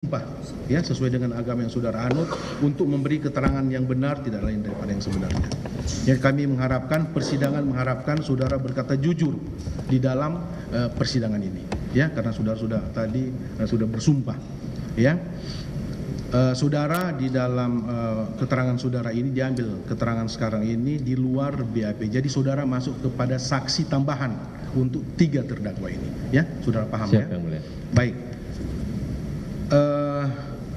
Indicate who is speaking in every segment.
Speaker 1: bersumpah ya sesuai dengan agama yang saudara anut untuk memberi keterangan yang benar tidak lain daripada yang sebenarnya. Ya, kami persidangan mengharapkan saudara berkata jujur di dalam persidangan ini ya, karena saudara sudah tadi sudah bersumpah ya. Saudara di dalam keterangan saudara ini diambil keterangan sekarang ini di luar BAP. Jadi saudara masuk kepada saksi tambahan untuk 3 terdakwa ini ya. Saudara paham?
Speaker 2: Siap,
Speaker 1: ya?
Speaker 2: Yang Mulia.
Speaker 1: Baik.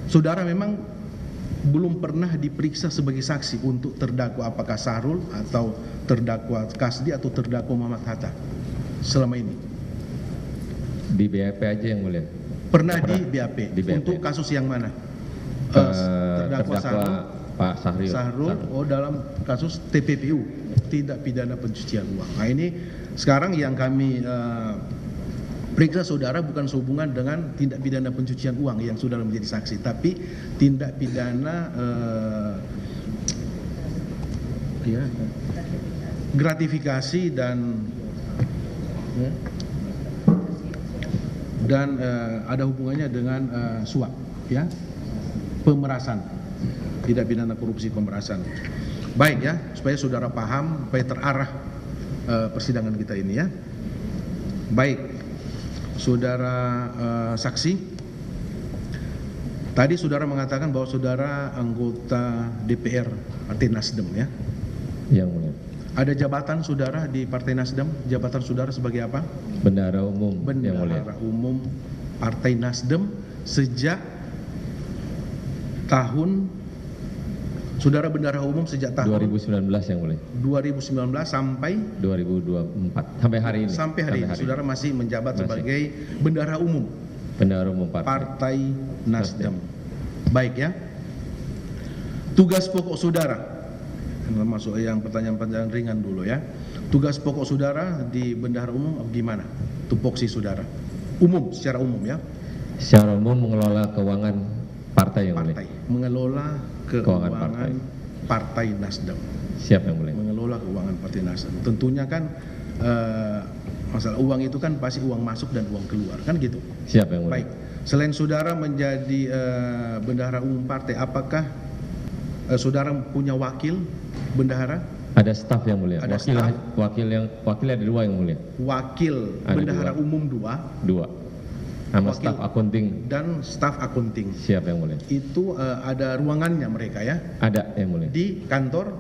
Speaker 1: Saudara memang belum pernah diperiksa sebagai saksi untuk terdakwa apakah Sahrul atau terdakwa Kasdi atau terdakwa Muhammad Hatta selama ini?
Speaker 2: Di BAP aja Yang Mulia.
Speaker 1: Pernah di BAP. Untuk kasus yang mana? Terdakwa Sahrul,
Speaker 2: Pak
Speaker 1: Sahrul, dalam kasus TPPU, tindak pidana pencucian uang. Nah ini sekarang yang kami periksa saudara bukan sehubungan dengan tindak pidana pencucian uang yang saudara menjadi saksi, tapi tindak pidana gratifikasi dan ada hubungannya dengan suap ya, pemerasan, tindak pidana korupsi pemerasan. Baik ya, supaya saudara paham, supaya terarah persidangan kita ini ya. Baik. Saudara saksi, tadi saudara mengatakan bahwa saudara anggota DPR Partai Nasdem ya?
Speaker 2: Yang Mulia.
Speaker 1: Ada jabatan saudara di Partai Nasdem? Jabatan saudara sebagai apa?
Speaker 2: Bendahara Umum. Yang Mulia.
Speaker 1: Bendahara Umum Partai Nasdem sejak tahun, saudara bendahara umum sejak tahun
Speaker 2: 2019 Yang Mulia.
Speaker 1: 2019 sampai
Speaker 2: 2024 sampai hari ini.
Speaker 1: Sampai hari ini saudara masih menjabat sebagai bendahara umum.
Speaker 2: Bendahara Umum
Speaker 1: Partai Nasdem. Baik ya. Tugas pokok saudara, masuk yang pertanyaan-pertanyaan ringan dulu ya. Tugas pokok saudara di bendahara umum gimana? Tupoksi saudara. Umum, secara umum ya.
Speaker 2: Secara umum mengelola keuangan partai Yang Mulia.
Speaker 1: Mengelola keuangan partai Nasdem.
Speaker 2: Siap Yang Mulia.
Speaker 1: Mengelola keuangan Partai Nasdem. Tentunya kan masalah uang itu kan pasti uang masuk dan uang keluar kan gitu.
Speaker 2: Siap Yang Mulia.
Speaker 1: Baik. Selain saudara menjadi bendahara umum partai, apakah saudara punya wakil bendahara?
Speaker 2: Ada staf Yang Mulia.
Speaker 1: Ada
Speaker 2: wakil ada 2 Yang Mulia.
Speaker 1: Wakil
Speaker 2: Ada
Speaker 1: bendahara
Speaker 2: 2.
Speaker 1: umum 2.
Speaker 2: Sama staf akunting
Speaker 1: Dan staf akunting.
Speaker 2: Siap Yang Mulia.
Speaker 1: Itu ada ruangannya mereka ya?
Speaker 2: Ada Yang Mulia.
Speaker 1: Di kantor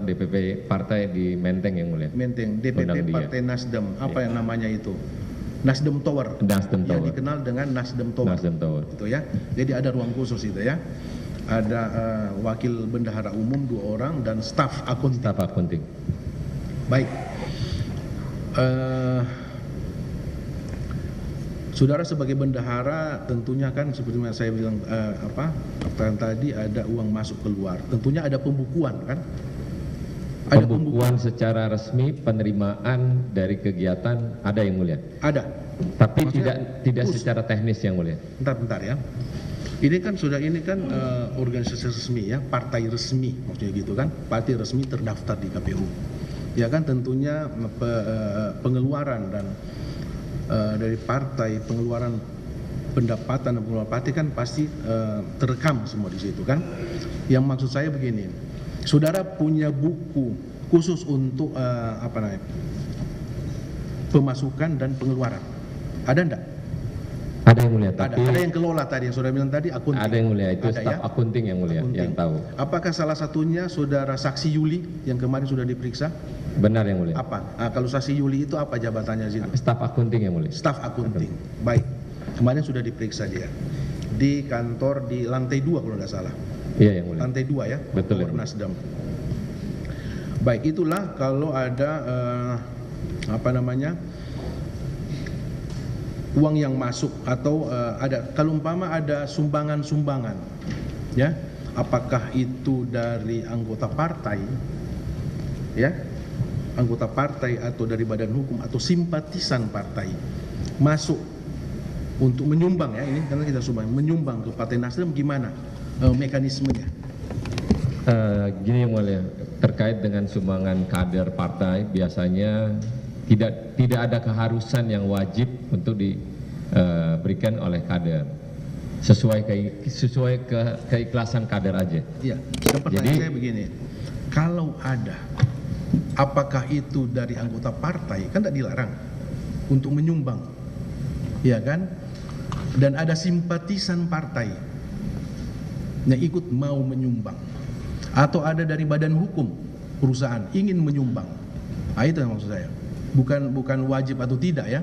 Speaker 2: DPP partai di Menteng Yang Mulia.
Speaker 1: Menteng, DPP Partai Nasdem. Apa yang namanya itu? Nasdem Tower.
Speaker 2: Nasdem Tower.
Speaker 1: Yang dikenal dengan Nasdem Tower.
Speaker 2: Nasdem Tower.
Speaker 1: Itu ya. Jadi ada ruang khusus itu ya. Ada wakil bendahara umum 2 orang dan staf akunting.
Speaker 2: Staf akunting.
Speaker 1: Baik. Saudara sebagai bendahara tentunya kan seperti yang saya bilang tadi ada uang masuk keluar. Tentunya ada pembukuan kan? Ada
Speaker 2: pembukuan secara resmi penerimaan dari kegiatan ada Yang Mulia.
Speaker 1: Ada.
Speaker 2: Tapi tidak secara teknis Yang Mulia.
Speaker 1: Bentar ya. Ini kan organisasi resmi ya, partai resmi maksudnya gitu kan, partai resmi terdaftar di KPU. Ya kan tentunya pengeluaran dan dari partai, pengeluaran pendapatan dan pengeluaran partai kan pasti terekam semua di situ kan. Yang maksud saya begini, saudara punya buku khusus untuk pemasukan dan pengeluaran, ada enggak?
Speaker 2: Ada Yang Mulia. Tapi
Speaker 1: ada yang kelola tadi yang saudara bilang tadi akunting.
Speaker 2: Ada Yang Mulia, itu staf akunting Yang Mulia yang tahu.
Speaker 1: Apakah salah satunya saudara saksi Yuli yang kemarin sudah diperiksa?
Speaker 2: Benar Yang Mulia.
Speaker 1: Apa? Kalau saksi Yuli itu apa jabatannya situ?
Speaker 2: Staf akunting Yang Mulia.
Speaker 1: Staf akunting. Baik. Kemarin sudah diperiksa dia di kantor di lantai 2 kalau tidak salah.
Speaker 2: Iya Yang Mulia.
Speaker 1: Lantai 2 ya.
Speaker 2: Betul.
Speaker 1: Nasdem. Baik, itulah kalau ada uang yang masuk atau kalau umpama ada sumbangan-sumbangan ya, apakah itu dari anggota partai ya, anggota partai atau dari badan hukum atau simpatisan partai masuk untuk menyumbang ya, ini karena kita menyumbang ke Partai Nasdem, gimana mekanismenya?
Speaker 2: Gini Yang Mulia, terkait dengan sumbangan kader partai biasanya tidak ada keharusan yang wajib untuk diberikan oleh kader. sesuai keikhlasan kader aja.
Speaker 1: Iya, yang pertanyaan saya begini, kalau ada, apakah itu dari anggota partai, kan tidak dilarang untuk menyumbang, ya kan? Dan ada simpatisan partai yang ikut mau menyumbang, atau ada dari badan hukum perusahaan ingin menyumbang, nah, itu yang maksud saya. Bukan wajib atau tidak ya.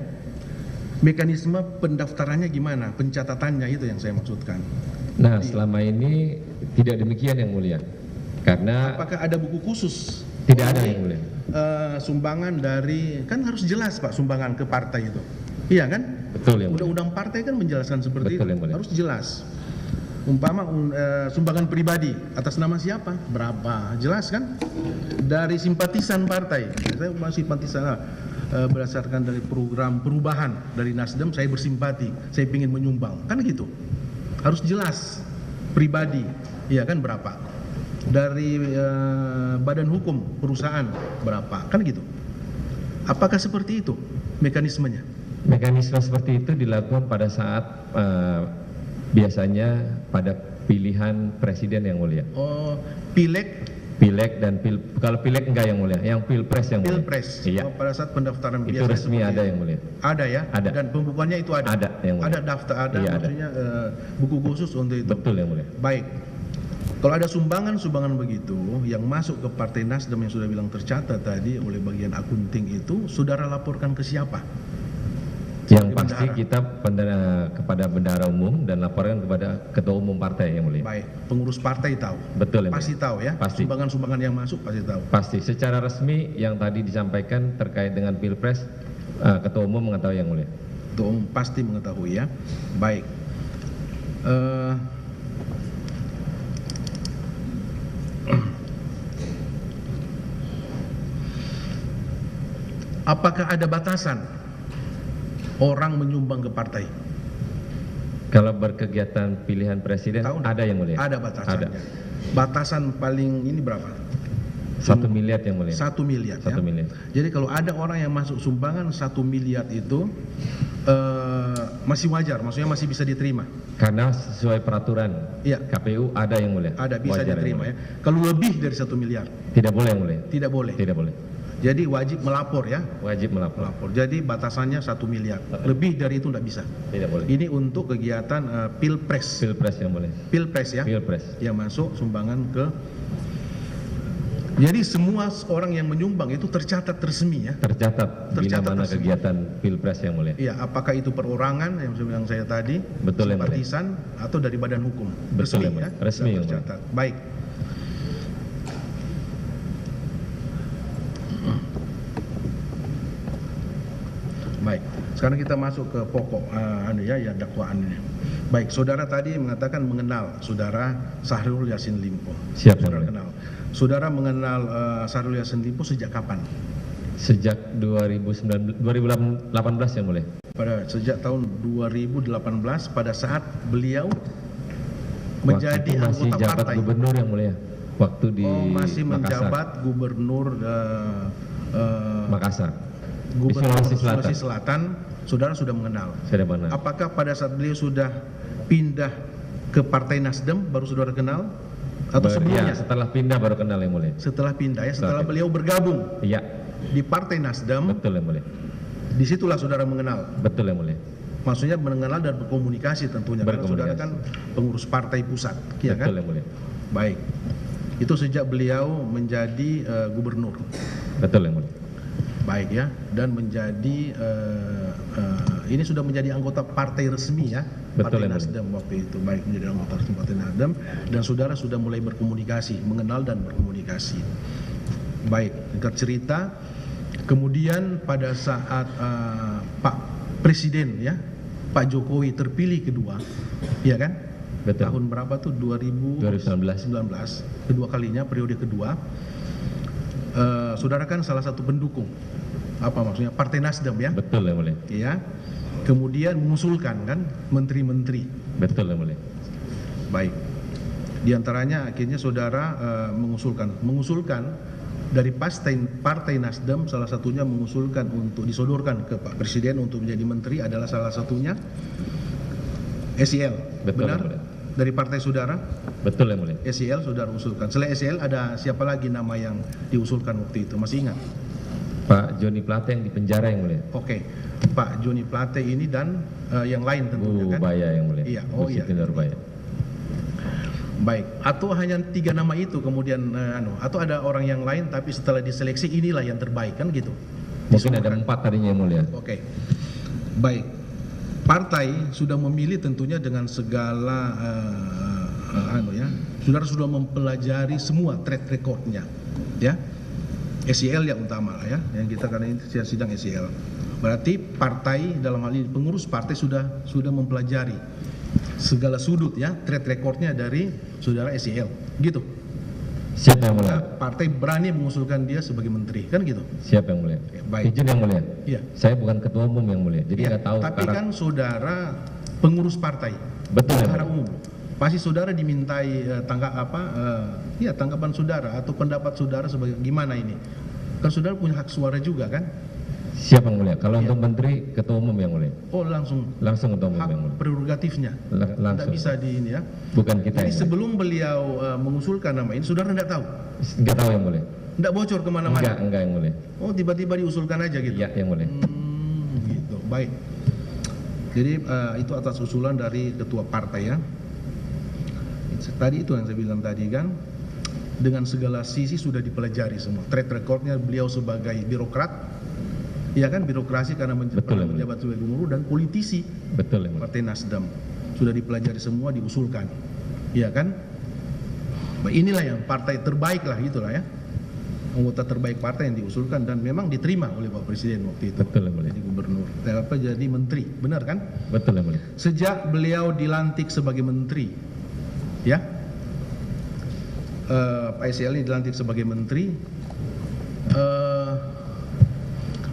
Speaker 1: Mekanisme pendaftarannya gimana, pencatatannya, itu yang saya maksudkan.
Speaker 2: Nah, selama ini tidak demikian yang mulia. Karena
Speaker 1: Apakah ada buku khusus?
Speaker 2: tidak ada yang mulia.
Speaker 1: Sumbangan dari, kan harus jelas Pak, sumbangan ke partai itu. Iya kan?
Speaker 2: Betul yang mulia.
Speaker 1: Undang-undang partai kan menjelaskan seperti
Speaker 2: Betul,
Speaker 1: itu.
Speaker 2: yang mulia.
Speaker 1: Harus jelas. Umpama sumbangan pribadi atas nama siapa? Berapa? Jelas kan? Dari simpatisan partai. Saya masih simpatisan berdasarkan dari program perubahan dari Nasdem, saya bersimpati, saya ingin menyumbang. Kan gitu. Harus jelas. Pribadi, iya kan, berapa? Dari badan hukum perusahaan berapa? Kan gitu. Apakah seperti itu mekanismenya?
Speaker 2: Mekanisme seperti itu dilakukan pada saat biasanya pada pilihan presiden yang mulia.
Speaker 1: Oh, pileg
Speaker 2: Dan kalau pileg enggak yang mulia, yang pilpres yang mulia.
Speaker 1: Pilpres.
Speaker 2: Iya.
Speaker 1: Oh, pada saat pendaftaran
Speaker 2: Itu
Speaker 1: biasa
Speaker 2: resmi
Speaker 1: seperti
Speaker 2: ada
Speaker 1: itu.
Speaker 2: yang mulia.
Speaker 1: Ada ya?
Speaker 2: Ada.
Speaker 1: Dan pembukuannya itu ada?
Speaker 2: Ada yang mulia.
Speaker 1: Ada daftar, ada
Speaker 2: Iya, ada.
Speaker 1: maksudnya buku khusus untuk itu?
Speaker 2: Betul yang mulia.
Speaker 1: Baik. Kalau ada sumbangan begitu yang masuk ke Partai Nasdem yang sudah bilang tercatat tadi oleh bagian akunting itu, saudara laporkan ke siapa?
Speaker 2: Yang
Speaker 1: Sebagai
Speaker 2: pasti
Speaker 1: bendahara.
Speaker 2: kita kepada bendahara umum dan laporan kepada ketua umum partai yang mulia.
Speaker 1: Baik, pengurus partai tahu?
Speaker 2: Betul yang
Speaker 1: Pasti
Speaker 2: mulia.
Speaker 1: tahu ya?
Speaker 2: Pasti.
Speaker 1: Sumbangan-sumbangan yang masuk pasti tahu?
Speaker 2: Pasti. Secara resmi yang tadi disampaikan terkait dengan pilpres, ketua umum mengetahui yang mulia.
Speaker 1: Ketua umum pasti mengetahui ya. Baik. Apakah ada batasan orang menyumbang ke partai?
Speaker 2: Kalau berkegiatan pilihan presiden
Speaker 1: Tahu?
Speaker 2: ada yang mulia.
Speaker 1: Ada batasannya.
Speaker 2: Ada.
Speaker 1: Batasan paling ini berapa?
Speaker 2: 1 miliar yang mulia.
Speaker 1: 1 miliar.
Speaker 2: 1
Speaker 1: ya?
Speaker 2: miliar.
Speaker 1: Jadi kalau ada orang yang masuk sumbangan 1 miliar itu masih wajar, maksudnya masih bisa diterima.
Speaker 2: Karena sesuai peraturan
Speaker 1: Iya.
Speaker 2: KPU ada yang mulia.
Speaker 1: Ada, bisa
Speaker 2: Wajar yang
Speaker 1: diterima
Speaker 2: mulia.
Speaker 1: ya. Kalau lebih dari 1 miliar
Speaker 2: Tidak boleh yang mulia.
Speaker 1: tidak boleh.
Speaker 2: Tidak boleh.
Speaker 1: Jadi wajib melapor ya.
Speaker 2: Wajib melapor.
Speaker 1: Melapor. Jadi batasannya 1 miliar. Lebih dari itu tidak bisa.
Speaker 2: Tidak boleh.
Speaker 1: Ini untuk kegiatan pilpres.
Speaker 2: Pilpres yang mulia.
Speaker 1: Pilpres ya.
Speaker 2: Pilpres.
Speaker 1: Yang masuk sumbangan ke. Jadi semua orang yang menyumbang itu tercatat resmi ya.
Speaker 2: Tercatat bila
Speaker 1: Tercatat
Speaker 2: mana
Speaker 1: resmi.
Speaker 2: kegiatan pilpres yang mulia.
Speaker 1: Iya, apakah itu perorangan yang saya bilang saya tadi,
Speaker 2: Betul, yang mulia.
Speaker 1: simpatisan atau dari badan hukum?
Speaker 2: Betul,
Speaker 1: Resmi
Speaker 2: yang
Speaker 1: ya.
Speaker 2: mulia. Resmi,
Speaker 1: Sudah
Speaker 2: yang mulia.
Speaker 1: tercatat. Baik. Baik. Sekarang kita masuk ke pokok ya dakwaan ini. Baik, saudara tadi mengatakan mengenal saudara Syahrul Yassin Limpo.
Speaker 2: Siap, yang
Speaker 1: Saudara
Speaker 2: mulia.
Speaker 1: kenal. Saudara mengenal Syahrul Yassin Limpo sejak kapan?
Speaker 2: Sejak 2018 yang mulia.
Speaker 1: Sejak tahun 2018 pada saat beliau
Speaker 2: Waktu
Speaker 1: menjadi
Speaker 2: itu masih
Speaker 1: anggota
Speaker 2: jabat
Speaker 1: partai.
Speaker 2: gubernur yang mulia. Waktu di
Speaker 1: Masih
Speaker 2: Makassar.
Speaker 1: menjabat gubernur
Speaker 2: Makassar.
Speaker 1: Gubernur
Speaker 2: Sulawesi
Speaker 1: Sulawesi Selatan. Saudara sudah mengenal.
Speaker 2: Saya benar.
Speaker 1: Apakah pada saat beliau sudah pindah ke Partai Nasdem baru saudara kenal atau sebelumnya?
Speaker 2: Setelah pindah baru kenal yang mulia.
Speaker 1: Setelah pindah ya, setelah
Speaker 2: Setelah
Speaker 1: beliau bergabung
Speaker 2: Iya,
Speaker 1: di Partai Nasdem,
Speaker 2: betul yang mulia.
Speaker 1: disitulah saudara mengenal.
Speaker 2: Betul yang mulia.
Speaker 1: Maksudnya mengenal dan berkomunikasi tentunya. Karena saudara kan pengurus partai pusat, ya kan?
Speaker 2: Betul yang mulia.
Speaker 1: Baik. Itu sejak beliau menjadi gubernur.
Speaker 2: Betul yang mulia.
Speaker 1: Baik ya, dan menjadi ini sudah menjadi anggota partai resmi ya,
Speaker 2: Betul,
Speaker 1: Partai
Speaker 2: yang
Speaker 1: Nasdem waktu itu. Baik, menjadi anggota resmi Partai Nasdem dan saudara sudah mulai berkomunikasi, mengenal dan berkomunikasi. Baik, singkat cerita, kemudian pada saat Pak Presiden ya, Pak Jokowi terpilih kedua, ya kan?
Speaker 2: Betul.
Speaker 1: Tahun berapa tuh? 2019. Kedua kalinya, periode kedua. Saudara kan salah satu pendukung, apa maksudnya, Partai Nasdem ya,
Speaker 2: Betul yang mulia.
Speaker 1: ya. Kemudian mengusulkan kan menteri-menteri.
Speaker 2: Betul yang mulia.
Speaker 1: Baik. Di antaranya akhirnya saudara mengusulkan dari Partai Nasdem, salah satunya mengusulkan untuk disodorkan ke Pak Presiden untuk menjadi menteri adalah salah satunya SEL,
Speaker 2: Betul,
Speaker 1: benar?
Speaker 2: Yang Mulia.
Speaker 1: Dari partai saudara,
Speaker 2: Betul Yang Mulia.
Speaker 1: SEL saudara usulkan. Selain SEL ada siapa lagi nama yang diusulkan waktu itu? Masih ingat?
Speaker 2: Pak Joni Plate yang di penjara Yang Mulia.
Speaker 1: Oke, Pak Joni Plate ini dan yang lain tentunya
Speaker 2: Bu
Speaker 1: kan?
Speaker 2: Baya Yang Mulia.
Speaker 1: Iya,
Speaker 2: Bu Siti Nurbaya.
Speaker 1: Baik, atau hanya 3 nama itu kemudian atau ada orang yang lain tapi setelah diseleksi inilah yang terbaik kan gitu?
Speaker 2: Mungkin ada
Speaker 1: Disebutkan.
Speaker 2: 4 tadinya Yang Mulia.
Speaker 1: Oke, baik. Partai sudah memilih tentunya dengan segala saudara sudah mempelajari semua track recordnya, ya. SEL yang utama lah ya, yang kita karena ini sidang SEL. Berarti partai dalam hal ini pengurus partai sudah mempelajari segala sudut ya track recordnya dari saudara SEL, gitu.
Speaker 2: Siap Yang Mulia.
Speaker 1: Partai berani mengusulkan dia sebagai menteri, kan gitu.
Speaker 2: Siap Yang Mulia.
Speaker 1: Ya, baik.
Speaker 2: Izin Yang Mulia.
Speaker 1: Iya.
Speaker 2: Saya bukan ketua umum Yang Mulia, jadi
Speaker 1: Ya,
Speaker 2: nggak tahu.
Speaker 1: tapi kan saudara pengurus partai
Speaker 2: Betul Yang
Speaker 1: secara
Speaker 2: Mulia.
Speaker 1: umum. Pasti saudara dimintai tanggapan saudara atau pendapat saudara sebagai gimana ini? Kan saudara punya hak suara juga kan?
Speaker 2: Siap Yang Mulia. Kalau
Speaker 1: Iya.
Speaker 2: untuk menteri ketua umum Yang Mulia.
Speaker 1: Oh langsung
Speaker 2: Langsung ketua umum
Speaker 1: hak
Speaker 2: Yang Mulia.
Speaker 1: prerogatifnya. Tidak
Speaker 2: Langsung.
Speaker 1: bisa di ini ya.
Speaker 2: Bukan kita
Speaker 1: Jadi
Speaker 2: Yang Mulia.
Speaker 1: sebelum beliau mengusulkan nama ini, saudara tidak tahu,
Speaker 2: Nggak tahu Yang Mulia.
Speaker 1: tidak bocor kemana-mana.
Speaker 2: Enggak Yang Mulia.
Speaker 1: Oh tiba-tiba diusulkan aja gitu.
Speaker 2: Iya Yang Mulia.
Speaker 1: Gitu, baik. Jadi itu atas usulan dari ketua partai ya. Tadi itu yang saya bilang tadi kan, dengan segala sisi sudah dipelajari semua. Track recordnya beliau sebagai birokrat, ya kan, birokrasi karena
Speaker 2: Betul,
Speaker 1: pernah
Speaker 2: Yang
Speaker 1: menjabat sebagai gubernur dan politisi
Speaker 2: Betul Yang Mulia.
Speaker 1: Partai Nasdem sudah dipelajari semua, diusulkan, ya kan. Nah, inilah yang partai terbaik lah, itulah ya, anggota terbaik partai yang diusulkan dan memang diterima oleh Pak Presiden waktu itu.
Speaker 2: Betul Yang Mulia.
Speaker 1: Jadi gubernur, jadi menteri, benar kan?
Speaker 2: Betul Yang Mulia.
Speaker 1: Sejak beliau dilantik sebagai menteri, ya, Pak SEL ini dilantik sebagai menteri,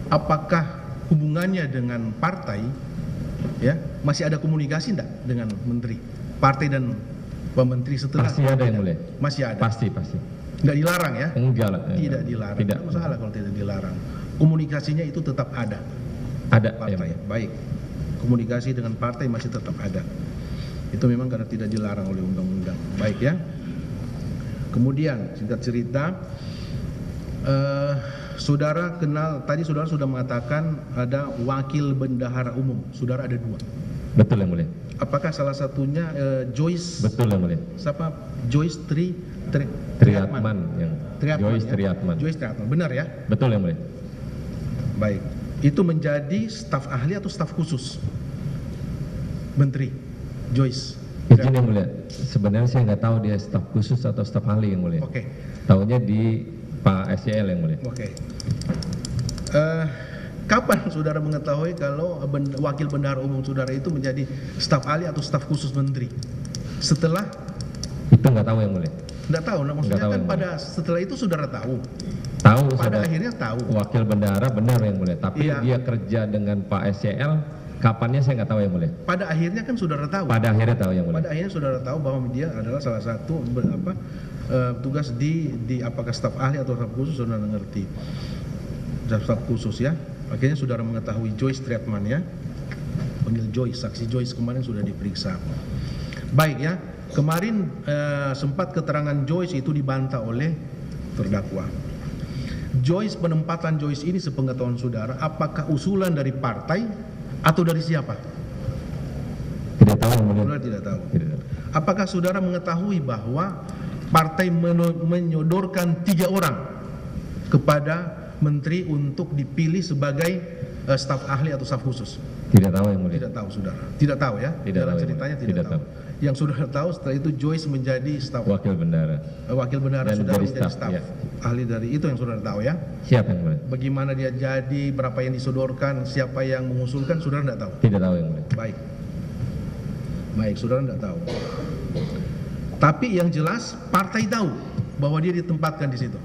Speaker 1: apakah hubungannya dengan partai, ya, masih ada komunikasi enggak dengan menteri, partai dan Pak Menteri setelah?
Speaker 2: Pasti ada Yang Mulia.
Speaker 1: Masih ada.
Speaker 2: Pasti.
Speaker 1: Nggak dilarang ya?
Speaker 2: Enggak lah.
Speaker 1: Tidak dilarang.
Speaker 2: Tidak.
Speaker 1: Tidak masalah kalau tidak dilarang. Komunikasinya itu tetap ada.
Speaker 2: Ada Yang
Speaker 1: Partai,
Speaker 2: Mulia.
Speaker 1: baik. Komunikasi dengan partai masih tetap ada. Itu memang karena tidak dilarang oleh undang-undang. Baik ya. Kemudian singkat cerita, saudara kenal, tadi saudara sudah mengatakan ada wakil bendahara umum. Saudara ada 2.
Speaker 2: Betul Yang Mulia.
Speaker 1: Apakah salah satunya Joyce?
Speaker 2: Betul Yang Mulia.
Speaker 1: Siapa? Joyce
Speaker 2: Triatman yang Joyce
Speaker 1: ya?
Speaker 2: Triatman.
Speaker 1: Joyce Triatman, benar ya?
Speaker 2: Betul Yang Mulia.
Speaker 1: Baik. Itu menjadi staf ahli atau staf khusus Menteri Joyce?
Speaker 2: Izin Yang Mulia. Sebenarnya saya nggak tahu dia staf khusus atau staf ahli Yang Mulia.
Speaker 1: Oke.
Speaker 2: Tahunya di Pak SEL Yang Mulia.
Speaker 1: Oke. Kapan saudara mengetahui kalau wakil bendahara umum saudara itu menjadi staf ahli atau staf khusus menteri? Setelah?
Speaker 2: Itu nggak tahu Yang Mulia.
Speaker 1: Nggak tahu. Nah, maksudnya
Speaker 2: Nggak tahu,
Speaker 1: kan
Speaker 2: Yang
Speaker 1: pada setelah itu saudara tahu.
Speaker 2: Tahu.
Speaker 1: Pada
Speaker 2: saudara.
Speaker 1: akhirnya tahu.
Speaker 2: Wakil bendahara benar Yang Mulia. Tapi
Speaker 1: Iya.
Speaker 2: dia kerja dengan Pak SEL. Kapannya saya nggak tahu Yang Mulia.
Speaker 1: Pada akhirnya kan saudara tahu.
Speaker 2: Pada akhirnya tahu Yang Mulia.
Speaker 1: Pada akhirnya saudara tahu bahwa dia adalah salah satu tugas di apakah staf ahli atau staf khusus, saudara ngerti. Staf khusus ya. Akhirnya saudara mengetahui Joyce Triatman ya. Panggil Joyce, saksi Joyce kemarin sudah diperiksa. Baik ya. Kemarin sempat keterangan Joyce itu dibantah oleh terdakwa. Joyce, penempatan Joyce ini sepengetahuan saudara, apakah usulan dari partai atau dari siapa?
Speaker 2: Tidak tahu Yang Mulia.
Speaker 1: Saudara tidak tahu.
Speaker 2: Tidak tahu.
Speaker 1: Apakah saudara mengetahui bahwa partai menyodorkan 3 orang kepada menteri untuk dipilih sebagai staf ahli atau staf khusus?
Speaker 2: Tidak tahu Yang Mulia.
Speaker 1: Tidak tahu saudara. Tidak tahu ya?
Speaker 2: Tidak
Speaker 1: Dalam
Speaker 2: tahu,
Speaker 1: ceritanya
Speaker 2: Yang Mulia.
Speaker 1: tidak
Speaker 2: Tidak
Speaker 1: tahu. Yang saudara tahu setelah itu Joyce menjadi staf
Speaker 2: Wakil bendahara.
Speaker 1: wakil bendahara,
Speaker 2: Dan
Speaker 1: saudara
Speaker 2: jadi
Speaker 1: menjadi
Speaker 2: staf,
Speaker 1: staf
Speaker 2: ya.
Speaker 1: ahli dari itu yang saudara tahu ya?
Speaker 2: Siap Yang Mulia.
Speaker 1: Bagaimana dia jadi, berapa yang disodorkan, siapa yang mengusulkan, saudara tidak tahu.
Speaker 2: Tidak tahu Yang Mulia.
Speaker 1: Baik. Baik, saudara tidak tahu. Tapi yang jelas partai tahu bahwa dia ditempatkan di situ.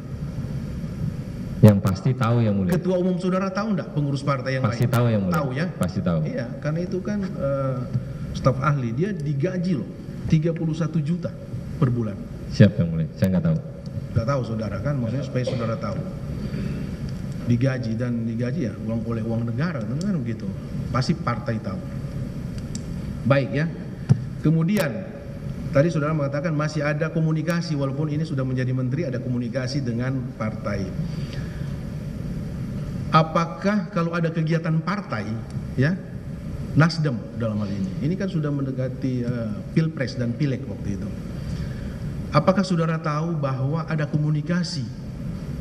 Speaker 2: Yang pasti tahu Yang Mulia.
Speaker 1: Ketua umum saudara tahu enggak pengurus partai yang
Speaker 2: Pasti
Speaker 1: lain?
Speaker 2: tahu Yang Mulia.
Speaker 1: Tahu ya?
Speaker 2: Pasti tahu.
Speaker 1: Iya, karena itu kan staf ahli, dia digaji loh 31 juta per bulan.
Speaker 2: Siap Yang Mulia. Saya nggak tahu.
Speaker 1: Enggak tahu saudara kan, maksudnya supaya saudara tahu. Digaji dan digaji ya oleh uang negara, kan begitu. Pasti partai tahu. Baik ya. Kemudian tadi saudara mengatakan masih ada komunikasi, walaupun ini sudah menjadi menteri, ada komunikasi dengan partai. Apakah kalau ada kegiatan partai, ya, Nasdem dalam hal ini kan sudah mendekati Pilpres dan Pileg waktu itu. Apakah saudara tahu bahwa ada komunikasi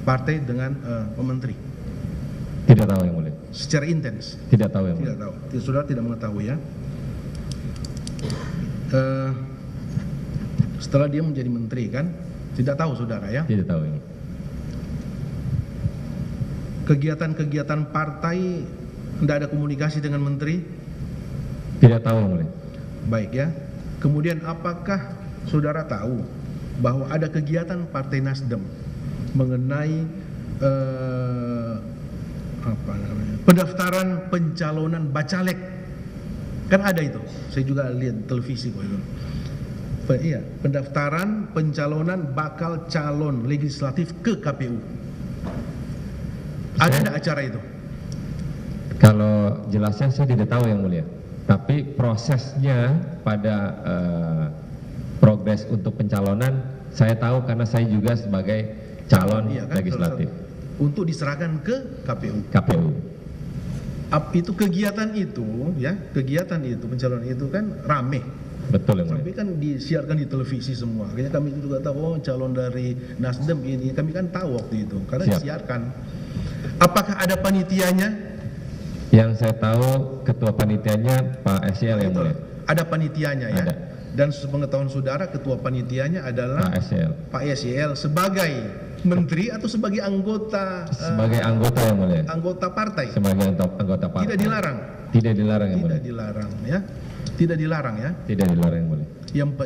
Speaker 1: partai dengan pementeri?
Speaker 2: Tidak tahu yang mulia.
Speaker 1: Secara intens?
Speaker 2: Tidak tahu yang mulia.
Speaker 1: Tidak tahu. Saudara tidak mengetahui, ya. Setelah dia menjadi menteri kan, tidak tahu saudara, ya.
Speaker 2: Tidak tahu yang mulia.
Speaker 1: Kegiatan-kegiatan partai tidak ada komunikasi dengan menteri?
Speaker 2: Tidak tahu yang mulia.
Speaker 1: Baik, ya. Kemudian apakah saudara tahu bahwa ada kegiatan Partai Nasdem mengenai pendaftaran pencalonan bacalek? Kan ada itu. Saya juga lihat televisi kok itu. Iya, pendaftaran pencalonan bakal calon legislatif ke KPU. Ada tidak acara itu?
Speaker 2: Kalau jelasnya saya tidak tahu yang mulia. Tapi prosesnya pada progres untuk pencalonan saya tahu karena saya juga sebagai calon
Speaker 1: Iya, kan,
Speaker 2: legislatif.
Speaker 1: Untuk diserahkan ke KPU.
Speaker 2: KPU.
Speaker 1: Itu kegiatan itu, ya, kegiatan itu pencalonan itu kan rame.
Speaker 2: Betul yang mulia.
Speaker 1: Tapi kan disiarkan di televisi semua. Akhirnya kami juga tahu, oh calon dari Nasdem ini. Kami kan tahu waktu itu karena
Speaker 2: Siap.
Speaker 1: disiarkan. Apakah ada panitianya?
Speaker 2: Yang saya tahu ketua panitianya Pak SL yang mulia.
Speaker 1: Ada panitianya, ya.
Speaker 2: Ada.
Speaker 1: Dan sepengetahuan saudara ketua panitianya adalah
Speaker 2: Pak SL.
Speaker 1: Pak SL sebagai menteri atau sebagai anggota
Speaker 2: Sebagai anggota yang mulia.
Speaker 1: anggota partai?
Speaker 2: Sebagai anggota partai.
Speaker 1: Tidak dilarang.
Speaker 2: Tidak dilarang yang mulia.
Speaker 1: Tidak dilarang, ya. Tidak dilarang, ya.
Speaker 2: Tidak dilarang yang mulia.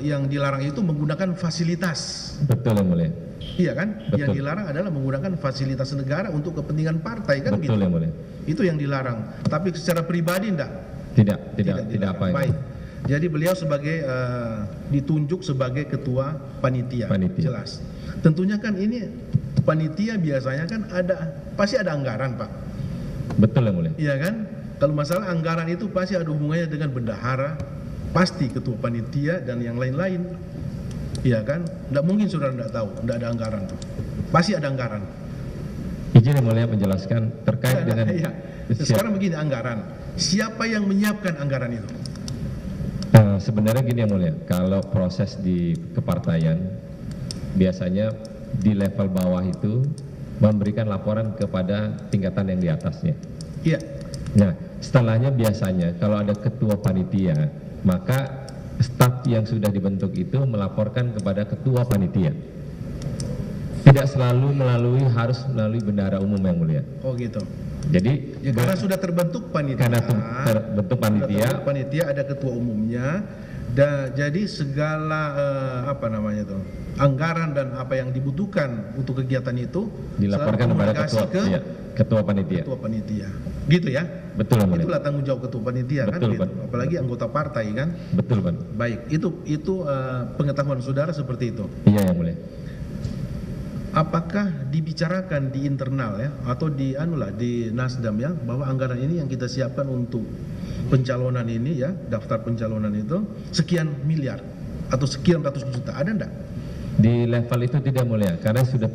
Speaker 1: Yang dilarang itu menggunakan fasilitas.
Speaker 2: Betul yang mulia.
Speaker 1: Iya kan?
Speaker 2: Betul.
Speaker 1: Yang dilarang adalah menggunakan fasilitas negara untuk kepentingan partai, kan
Speaker 2: Betul
Speaker 1: gitu.
Speaker 2: yang mulia.
Speaker 1: Itu yang dilarang. Tapi secara pribadi enggak.
Speaker 2: Tidak
Speaker 1: dilarang.
Speaker 2: apa yang
Speaker 1: Baik.
Speaker 2: mulia.
Speaker 1: Jadi beliau sebagai ditunjuk sebagai ketua panitia.
Speaker 2: Panitia.
Speaker 1: Jelas. Tentunya kan ini panitia biasanya kan pasti ada anggaran, Pak.
Speaker 2: Betul yang mulia.
Speaker 1: Iya kan? Kalau masalah anggaran itu pasti ada hubungannya dengan bendahara, pasti ketua panitia dan yang lain-lain. Iya kan? Tidak mungkin saudara tidak tahu, tidak ada anggaran tuh. Pasti ada anggaran.
Speaker 2: Izin yang mulia menjelaskan terkait dengan
Speaker 1: Iya. Sekarang begini, anggaran. Siapa yang menyiapkan anggaran itu?
Speaker 2: Sebenarnya gini yang mulia, kalau proses di kepartaian biasanya di level bawah itu memberikan laporan kepada tingkatan yang di atasnya.
Speaker 1: Iya.
Speaker 2: Nah, setelahnya biasanya kalau ada ketua panitia, maka staf yang sudah dibentuk itu melaporkan kepada ketua panitia. Tidak selalu harus melalui bendahara umum yang mulia.
Speaker 1: Oh gitu.
Speaker 2: Jadi
Speaker 1: Ya, karena sudah terbentuk panitia.
Speaker 2: karena terbentuk panitia,
Speaker 1: Panitia ada ketua umumnya. Jadi segala anggaran dan apa yang dibutuhkan untuk kegiatan itu
Speaker 2: dilaporkan
Speaker 1: selalu
Speaker 2: kepada
Speaker 1: komunikasi
Speaker 2: ketua panitia.
Speaker 1: ketua panitia. Gitu ya?
Speaker 2: Betul yang mulia.
Speaker 1: Itulah tanggung jawab ketua panitia.
Speaker 2: Betul,
Speaker 1: kan?
Speaker 2: Pak.
Speaker 1: Gitu. Apalagi anggota partai kan.
Speaker 2: Betul, Pak.
Speaker 1: Baik, itu pengetahuan saudara seperti itu.
Speaker 2: Iya yang mulia.
Speaker 1: Apakah dibicarakan di internal, ya, atau di Nasdem, ya, bahwa anggaran ini yang kita siapkan untuk pencalonan ini, ya, daftar pencalonan itu sekian miliar atau sekian ratus juta, ada enggak?
Speaker 2: Di level itu tidak mulia, karena sudah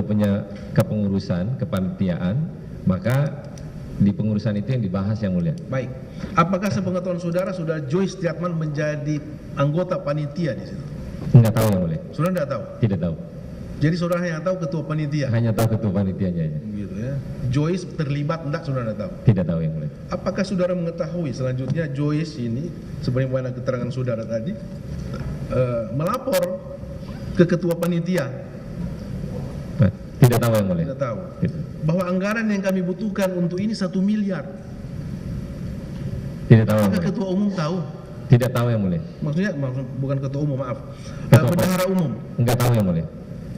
Speaker 2: punya kepengurusan, kepanitiaan, maka di pengurusan itu yang dibahas yang mulia.
Speaker 1: Baik. Apakah sepengetahuan saudara sudah Joyce Triatman menjadi anggota panitia di situ?
Speaker 2: Enggak tahu yang mulia.
Speaker 1: Saudara enggak tahu?
Speaker 2: Tidak tahu.
Speaker 1: Jadi saudara hanya tahu ketua panitia.
Speaker 2: Hanya tahu ketua panitianya aja.
Speaker 1: Gitu ya. Joyce terlibat enggak, saudara enggak tahu?
Speaker 2: Tidak tahu yang mulia.
Speaker 1: Apakah saudara mengetahui selanjutnya Joyce ini, sebagaimana keterangan saudara tadi, melapor ke ketua panitia?
Speaker 2: Nah, tidak tahu yang mulia.
Speaker 1: Tidak tahu.
Speaker 2: Tidak.
Speaker 1: Bahwa anggaran yang kami butuhkan untuk ini 1 miliar.
Speaker 2: Tidak tahu yang
Speaker 1: Apakah
Speaker 2: mulia.
Speaker 1: ketua umum tahu?
Speaker 2: Tidak tahu yang mulia.
Speaker 1: Maksudnya bukan ketua umum, maaf.
Speaker 2: Ketua
Speaker 1: Bendahara umum.
Speaker 2: Enggak tahu yang mulia.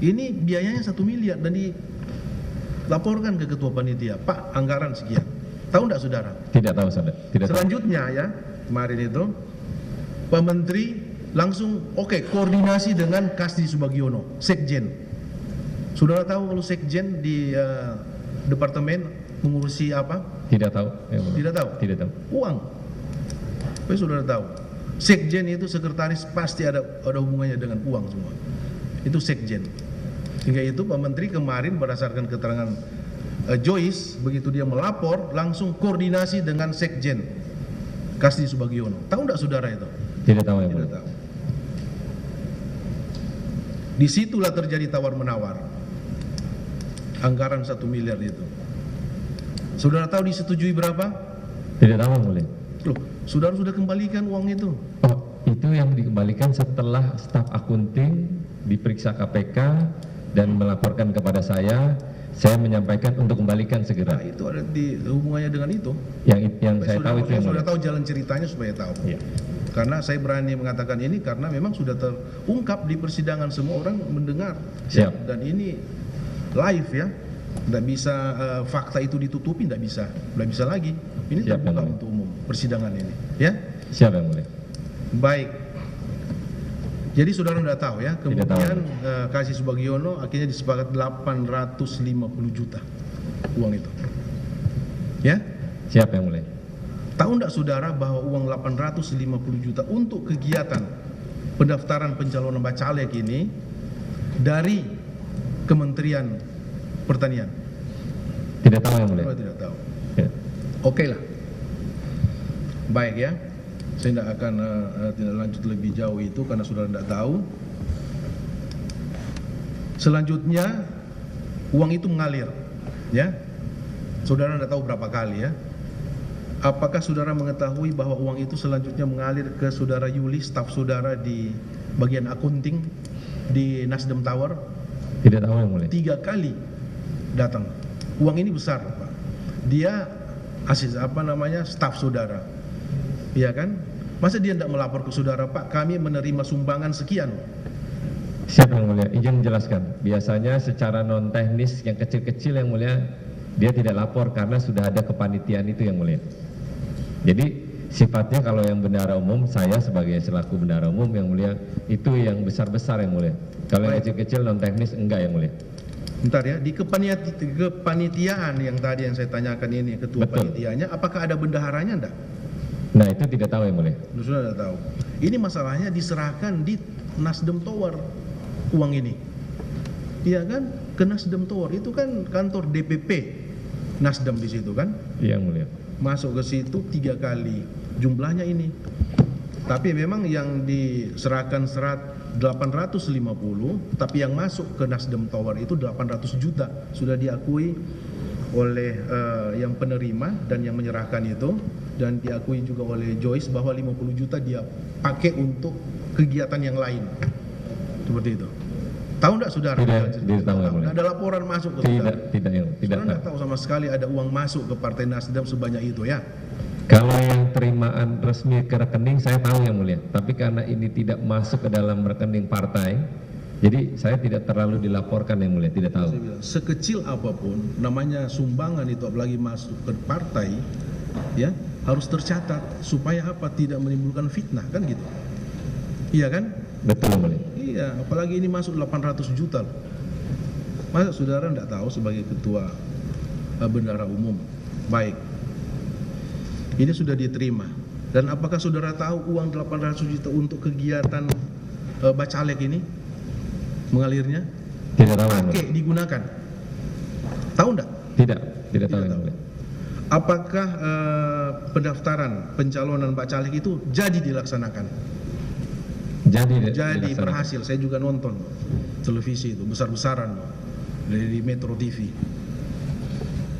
Speaker 1: Ini biayanya 1 miliar dan dilaporkan ke ketua panitia. Pak, anggaran sekian. Tahu enggak saudara?
Speaker 2: Tidak tahu saudara. Tidak tahu.
Speaker 1: Selanjutnya, ya, kemarin itu Pak Menteri langsung koordinasi dengan Kasdi Subagiono, Sekjen. Saudara tahu kalau Sekjen di departemen mengurusi apa?
Speaker 2: Tidak tahu yang mulia.
Speaker 1: Tidak tahu.
Speaker 2: Tidak tahu.
Speaker 1: Uang. Tapi saudara tahu. Sekjen itu sekretaris pasti ada hubungannya dengan uang semua. Itu sekjen. Sehingga itu Pak Menteri kemarin berdasarkan keterangan Joyce, begitu dia melapor langsung koordinasi dengan sekjen Kasdi Subagiono. Tahu enggak saudara itu?
Speaker 2: Tidak tahu yang
Speaker 1: Tidak
Speaker 2: mulia.
Speaker 1: tahu. Disitulah terjadi tawar-menawar. Anggaran 1 miliar itu. Saudara tahu disetujui berapa?
Speaker 2: Tidak tahu yang mulia.
Speaker 1: Loh, saudara sudah kembalikan uang itu.
Speaker 2: Oh, itu yang dikembalikan setelah staf akunting diperiksa KPK dan melaporkan kepada saya menyampaikan untuk kembalikan
Speaker 1: Nah,
Speaker 2: segera.
Speaker 1: itu ada di hubungannya dengan itu.
Speaker 2: Yang saya tahu itu yang
Speaker 1: sudah
Speaker 2: mulia.
Speaker 1: tahu jalan ceritanya supaya tahu.
Speaker 2: Iya.
Speaker 1: Karena saya berani mengatakan ini karena memang sudah terungkap di persidangan, semua orang mendengar.
Speaker 2: Siap.
Speaker 1: Dan ini live ya. Tidak bisa fakta itu ditutupi, tidak bisa lagi. Ini
Speaker 2: Siap,
Speaker 1: terbuka
Speaker 2: yang mulia.
Speaker 1: untuk umum persidangan ini, ya.
Speaker 2: Siapa yang mulia?
Speaker 1: Baik. Jadi saudara tidak tahu ya.
Speaker 2: Tidak
Speaker 1: Kemudian
Speaker 2: tahu.
Speaker 1: Kasdi Subagiono akhirnya disepakati 850 juta uang itu. Ya.
Speaker 2: Siapa yang mulia?
Speaker 1: Tahu enggak saudara bahwa uang 850 juta untuk kegiatan pendaftaran pencalonan bacalek ini dari Kementerian Pertanian?
Speaker 2: Tidak tahu yang mulia.
Speaker 1: Saudara tidak tahu.
Speaker 2: Ya.
Speaker 1: Oke lah. Baik ya. Saya tidak akan tidak lanjut lebih jauh itu karena saudara tidak tahu. Selanjutnya uang itu mengalir, ya. Saudara tidak tahu berapa kali ya. Apakah saudara mengetahui bahwa uang itu selanjutnya mengalir ke saudara Yuli, staf saudara di bagian akunting di Nasdem Tower?
Speaker 2: Tidak tahu yang mulia.
Speaker 1: 3 kali datang. Uang ini besar, Pak. Dia staf saudara. Iya kan? Masa dia tidak melapor ke saudara, Pak, kami menerima sumbangan sekian.
Speaker 2: Siapa yang mulia? Izin menjelaskan. Biasanya secara non teknis yang kecil-kecil yang mulia dia tidak lapor karena sudah ada kepanitiaan itu yang mulia. Jadi sifatnya kalau yang bendahara umum, saya sebagai selaku bendahara umum yang mulia, itu yang besar-besar yang mulia. Kalau yang kecil-kecil non teknis enggak yang mulia.
Speaker 1: Bentar ya, di kepanitiaan yang tadi yang saya tanyakan ini, ketua
Speaker 2: Betul.
Speaker 1: panitianya, apakah ada bendaharanya enggak?
Speaker 2: Nah itu tidak tahu yang mulia.
Speaker 1: Sudah tidak tahu. Ini masalahnya diserahkan di Nasdem Tower uang ini. Iya kan? Ke Nasdem Tower itu kan kantor DPP Nasdem di situ kan?
Speaker 2: Iya yang mulia.
Speaker 1: Masuk ke situ 3 kali jumlahnya ini. Tapi memang yang diserahkan 850, tapi yang masuk ke Nasdem Tower itu 800 juta. Sudah diakui oleh yang penerima dan yang menyerahkan itu, dan diakui juga oleh Joyce bahwa 50 juta dia pakai untuk kegiatan yang lain. Seperti itu. Tahu enggak saudara?
Speaker 2: Tidak tahu yang mulia.
Speaker 1: Ada laporan masuk ke saudara?
Speaker 2: Tidak
Speaker 1: Saudara enggak
Speaker 2: tahu.
Speaker 1: tahu sama sekali ada uang masuk ke Partai Nasdem sebanyak itu ya?
Speaker 2: Kalau yang terimaan resmi ke rekening saya tahu yang mulia. Tapi karena ini tidak masuk ke dalam rekening partai, jadi saya tidak terlalu dilaporkan yang mulia, tidak tahu.
Speaker 1: Saya bilang, sekecil apapun namanya sumbangan itu apalagi masuk ke partai ya harus tercatat supaya apa, tidak menimbulkan fitnah kan gitu. Iya kan?
Speaker 2: Betul yang mulia.
Speaker 1: Iya, apalagi ini masuk 800 juta loh. Masa saudara enggak tahu sebagai ketua bendahara umum? Baik. Ini sudah diterima. Dan apakah saudara tahu uang 800 juta untuk kegiatan bacalek ini mengalirnya?
Speaker 2: Tidak tahu yang mulia.
Speaker 1: Pakai digunakan. Tahu enggak?
Speaker 2: Tidak tahu yang
Speaker 1: tahu.
Speaker 2: mulia.
Speaker 1: Apakah pendaftaran pencalonan bacalek itu jadi dilaksanakan? Jadi
Speaker 2: dilaksanakan.
Speaker 1: berhasil. Saya juga nonton televisi itu besar-besaran dari Metro TV.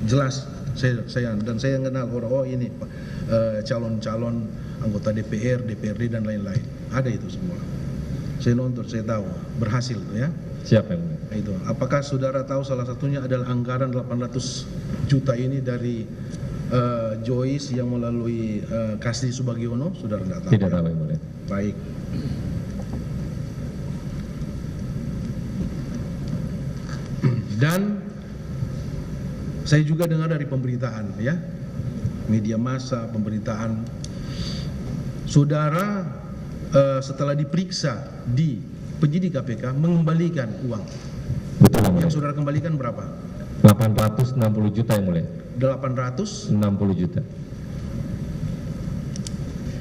Speaker 1: Jelas saya kenal orang, oh ini calon-calon anggota DPR, DPRD dan lain-lain. Ada itu semua. Saya nonton, saya tahu berhasil ya.
Speaker 2: Siapa yang mulia?
Speaker 1: Itu. Apakah saudara tahu salah satunya adalah anggaran 800 juta ini dari Joyce yang melalui Kasdi Subagiono? Saudara tidak tahu?
Speaker 2: Tidak tahu yang mulia.
Speaker 1: Baik. Dan saya juga dengar dari pemberitaan ya, media massa, pemberitaan, saudara setelah diperiksa di penyidik KPK mengembalikan uang.
Speaker 2: Betul yang mulia.
Speaker 1: Yang saudara kembalikan berapa?
Speaker 2: 860 juta yang mulia.
Speaker 1: 800.
Speaker 2: 60 juta.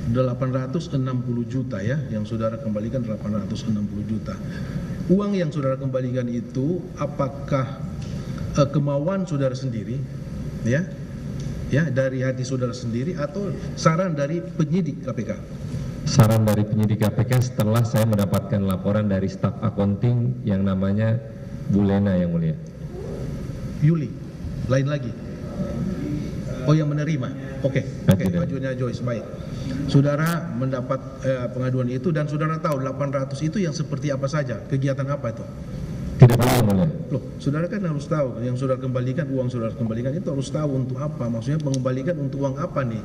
Speaker 1: 860 juta ya, yang saudara kembalikan 860 juta. Uang yang saudara kembalikan itu apakah kemauan saudara sendiri, ya, dari hati saudara sendiri atau saran dari penyidik KPK?
Speaker 2: Saran dari penyidik KPK setelah saya mendapatkan laporan dari staf accounting yang namanya Bu Lena, yang mulia.
Speaker 1: Yuli, lain lagi. Oh, yang menerima. Oke, pengajuannya Joyce, baik. Saudara mendapat pengaduan itu dan saudara tahu 800 itu yang seperti apa saja, kegiatan apa itu?
Speaker 2: Tidak tahu, yang mulia.
Speaker 1: Loh, saudara kan harus tahu, yang saudara kembalikan, uang saudara kembalikan itu harus tahu untuk apa, maksudnya mengembalikan untuk uang apa nih?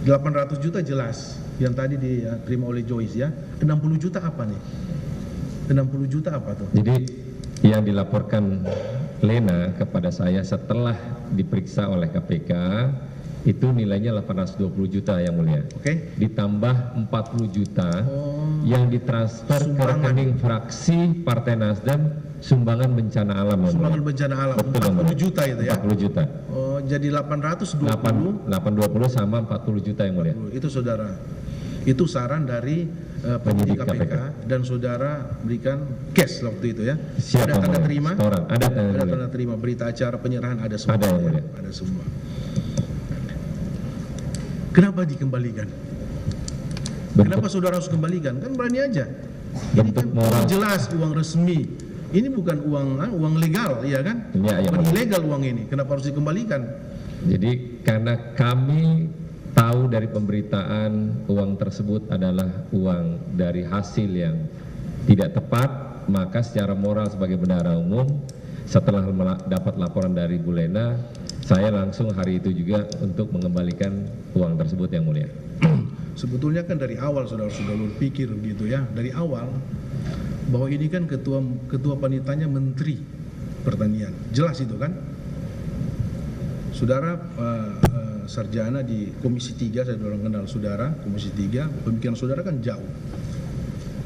Speaker 1: 800 juta jelas, yang tadi diterima oleh Joyce ya. 60 juta apa nih? 60 juta apa tuh?
Speaker 2: Jadi yang dilaporkan Lena kepada saya setelah diperiksa oleh KPK itu nilainya 820 juta, yang mulia.
Speaker 1: Oke.
Speaker 2: Ditambah 40 juta yang ditransfer ke rekening fraksi Partai Nasdem sumbangan bencana alam, yang
Speaker 1: Sumbangan
Speaker 2: mulia.
Speaker 1: bencana alam.
Speaker 2: Betul,
Speaker 1: 40 juta itu ya.
Speaker 2: 40 juta.
Speaker 1: Oh, jadi 820
Speaker 2: 820 sama 40 juta, yang mulia.
Speaker 1: itu saudara. Itu saran dari penyidik KPK dan saudara berikan cash waktu itu ya.
Speaker 2: Siap,
Speaker 1: ada
Speaker 2: yang
Speaker 1: tanda
Speaker 2: mulia.
Speaker 1: terima?
Speaker 2: Setoran. Ada tanda
Speaker 1: Ada
Speaker 2: terima.
Speaker 1: tanda terima, berita acara penyerahan ada semua.
Speaker 2: Ada, yang
Speaker 1: ya.
Speaker 2: mulia.
Speaker 1: Ada semua. Kenapa dikembalikan? Kenapa saudara harus kembalikan? Kan berani aja. Ini
Speaker 2: Bentuk
Speaker 1: kan
Speaker 2: moral.
Speaker 1: jelas uang resmi. Ini bukan uang legal, ya kan?
Speaker 2: Ya,
Speaker 1: Bukan
Speaker 2: ya,
Speaker 1: ilegal uang ini. Kenapa harus dikembalikan?
Speaker 2: Jadi karena kami tahu dari pemberitaan uang tersebut adalah uang dari hasil yang tidak tepat, maka secara moral sebagai bendahara umum setelah dapat laporan dari Bu Lena, saya langsung hari itu juga untuk mengembalikan uang tersebut, yang mulia.
Speaker 1: Sebetulnya kan dari awal saudara sudah berpikir begitu ya, dari awal bahwa ini kan ketua panitanya Menteri Pertanian, jelas itu kan. Saudara sarjana di Komisi 3, saya orang kenal saudara, Komisi 3, pemikiran saudara kan jauh.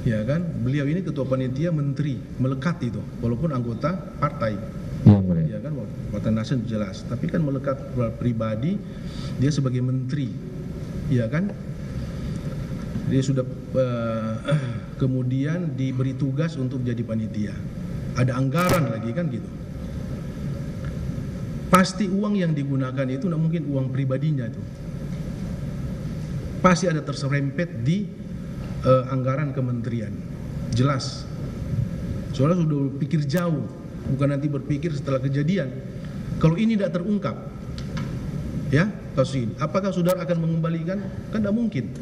Speaker 1: Ya kan, beliau ini ketua panitia menteri, melekat itu, walaupun anggota partai.
Speaker 2: Yang mulia.
Speaker 1: Ya kan, Partai Nasdem jelas, tapi kan melekat pribadi, dia sebagai menteri. Ya kan? Dia sudah kemudian diberi tugas untuk jadi panitia. Ada anggaran lagi kan gitu. Pasti uang yang digunakan itu tidak mungkin uang pribadinya itu. Pasti ada terserempet di anggaran kementerian. Jelas. Soalnya sudah berpikir jauh, bukan nanti berpikir setelah kejadian. Kalau ini tidak terungkap, ya kasus ini, apakah saudara akan mengembalikan? Kan tidak mungkin.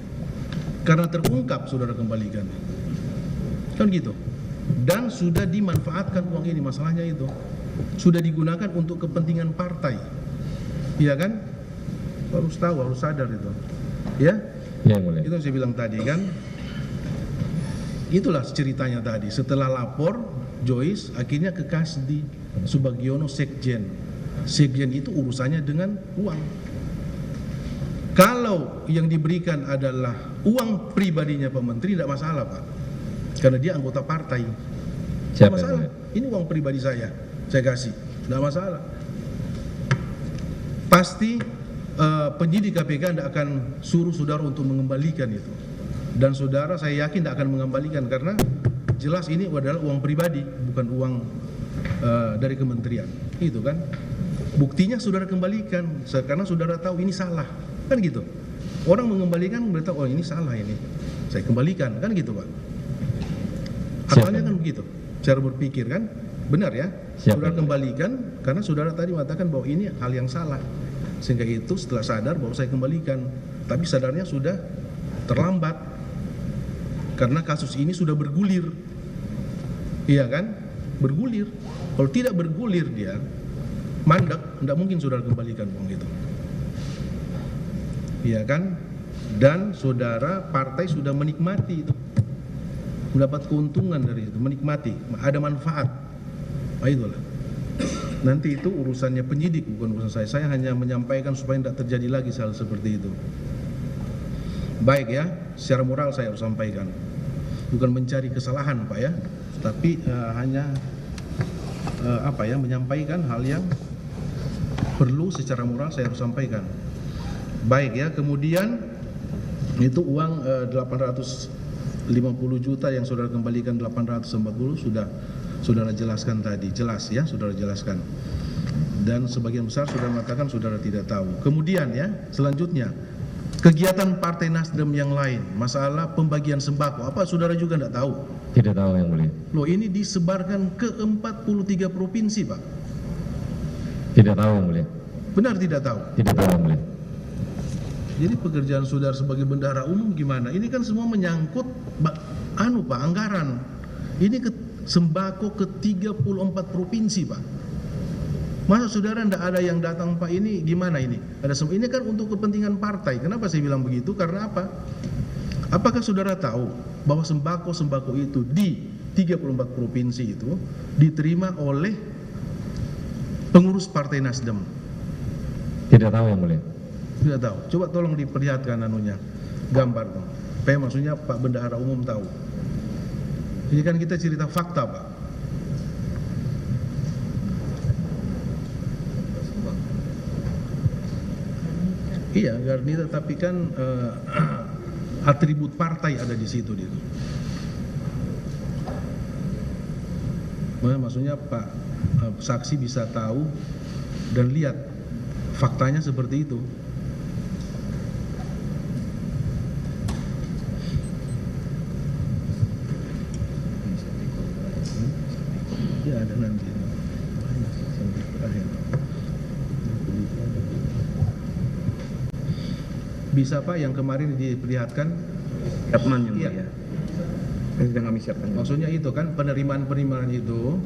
Speaker 1: Karena terungkap saudara kembalikan. Kan gitu. Dan sudah dimanfaatkan uang ini, masalahnya itu. Sudah digunakan untuk kepentingan partai. Iya kan? Harus tahu, harus sadar itu. Ya?
Speaker 2: Yang mulia.
Speaker 1: Itu yang saya bilang tadi kan. Itulah ceritanya tadi. Setelah lapor Joyce akhirnya ke Kasdi Subagiono Sekjen. Sekjen itu urusannya dengan uang. Kalau yang diberikan adalah uang pribadinya Pak Menteri, tidak masalah Pak, karena dia anggota partai. Tidak masalah. Ini uang pribadi saya kasih, tidak masalah. Pasti penyidik KPK tidak akan suruh saudara untuk mengembalikan itu. Dan saudara saya yakin tidak akan mengembalikan karena jelas ini adalah uang pribadi, bukan uang dari kementerian. Itu kan. Buktinya saudara kembalikan karena saudara tahu ini salah. Kan gitu. Orang mengembalikan berita, oh ini salah ini, saya kembalikan, kan gitu Pak. Akalnya kan begitu, cara berpikir kan, benar ya. Saudara kembalikan karena saudara tadi mengatakan bahwa ini hal yang salah, sehingga itu setelah sadar bahwa saya kembalikan, tapi sadarnya sudah terlambat karena kasus ini sudah bergulir, iya kan, bergulir. Kalau tidak bergulir dia mandek, tidak mungkin saudara kembalikan uang itu. Iya kan? Dan saudara partai sudah menikmati itu, mendapat keuntungan dari itu, menikmati, ada manfaat. Nah, itulah. Nanti itu urusannya penyidik, bukan urusan saya. Saya hanya menyampaikan supaya tidak terjadi lagi hal seperti itu. Baik ya, secara moral saya harus sampaikan, bukan mencari kesalahan Pak ya, tapi hanya menyampaikan hal yang perlu secara moral saya harus sampaikan. Baik ya, kemudian Itu uang 850 juta yang saudara kembalikan 840 sudah saudara jelaskan tadi, jelas ya, saudara jelaskan. Dan sebagian besar saudara mengatakan saudara tidak tahu. Kemudian ya, selanjutnya kegiatan Partai Nasdem yang lain, masalah pembagian sembako, apa saudara juga tidak tahu?
Speaker 2: Tidak tahu yang mulia.
Speaker 1: Loh, ini disebarkan ke 43 provinsi, Pak.
Speaker 2: Tidak tahu yang mulia.
Speaker 1: Benar tidak tahu?
Speaker 2: Tidak tahu yang mulia.
Speaker 1: Jadi pekerjaan saudara sebagai bendahara umum gimana? Ini kan semua menyangkut Pak, anggaran. Ini sembako ke 34 provinsi, Pak. Masa saudara tidak ada yang datang, Pak? Ini gimana ini? Ini kan untuk kepentingan partai. Kenapa saya bilang begitu? Karena apa? Apakah saudara tahu bahwa sembako itu di 34 provinsi itu diterima oleh pengurus Partai Nasdem?
Speaker 2: Tidak tahu yang mulia.
Speaker 1: Tidak tahu. Coba tolong diperlihatkan gambar tuh. Supaya maksudnya Pak Bendahara Umum tahu. Ini kan kita cerita fakta, Pak. Iya, Garnita, tapi kan atribut partai ada di situ dia. Maksudnya Pak saksi bisa tahu dan lihat faktanya seperti itu. Ya ada nanti. Sampai terakhir. Bisa Pak yang kemarin diperlihatkan?
Speaker 3: Statement yang
Speaker 1: Iya.
Speaker 3: mulia. Yang sedang kami siapkan.
Speaker 1: Maksudnya itu kan penerimaan itu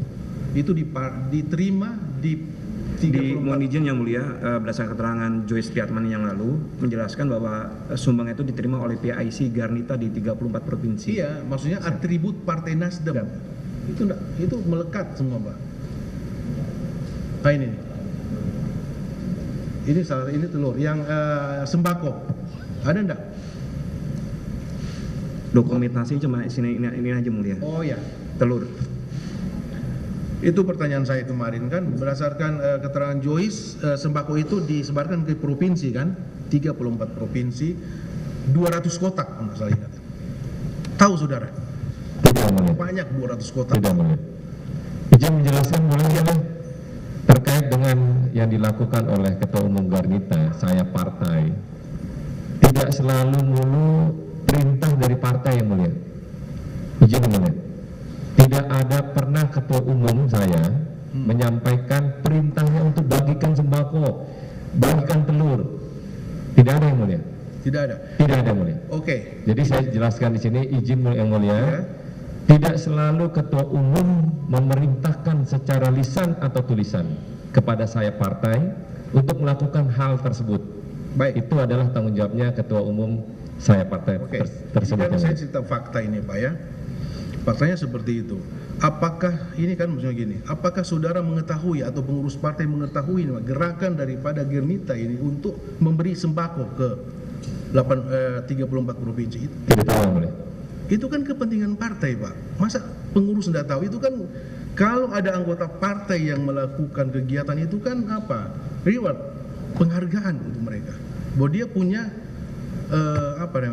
Speaker 1: diterima di 34.
Speaker 3: Mohon izin yang mulia, berdasarkan keterangan Joyce Piatman yang lalu menjelaskan bahwa sumbangan itu diterima oleh PIC Garnita di 34 provinsi.
Speaker 1: Iya, maksudnya atribut Partai Nasdem.
Speaker 3: Ya.
Speaker 1: Itu melekat semua, Pak. Nah ini nih. Ini telur yang sembako. Ada enggak?
Speaker 3: Dokumentasi cuma ini aja mulia.
Speaker 1: Oh ya.
Speaker 3: Telur.
Speaker 1: Itu pertanyaan saya kemarin kan, berdasarkan keterangan Joyce, sembako itu disebarkan ke provinsi kan, 34 provinsi, 200 kotak kalau nggak salah ingat. Tahu saudara?
Speaker 2: Tidak mulia.
Speaker 1: Banyak 200 kotak.
Speaker 2: Tidak mulia. Izin menjelaskan boleh ya, terkait dengan yang dilakukan oleh Ketua Umum Garnita, saya partai, tidak selalu mulu perintah dari partai yang mulia. Izin yang mulia. Tidak ada pernah Ketua Umum saya menyampaikan perintahnya untuk bagikan sembako, bagikan telur. Tidak ada yang mulia.
Speaker 1: Tidak ada.
Speaker 2: Tidak ada yang mulia.
Speaker 1: Oke.
Speaker 2: Jadi saya jelaskan di sini, izin yang mulia.
Speaker 1: Ya.
Speaker 2: Tidak selalu Ketua Umum memerintahkan secara lisan atau tulisan kepada saya partai untuk melakukan hal tersebut.
Speaker 1: Baik.
Speaker 2: Itu adalah tanggung jawabnya Ketua Umum saya partai
Speaker 1: Oke.
Speaker 2: tersebut.
Speaker 1: Ini kan saya cerita fakta ini Pak ya. Faktanya seperti itu. Apakah ini kan maksudnya gini, apakah saudara mengetahui atau pengurus partai mengetahui gerakan daripada Garnita ini untuk memberi sembako ke 34 provinsi itu?
Speaker 2: Tidak tahu yang mulia.
Speaker 1: Itu kan kepentingan partai, Pak. Masa pengurus tidak tahu? Itu kan kalau ada anggota partai yang melakukan kegiatan itu kan apa? Reward, penghargaan untuk mereka. Bahwa dia punya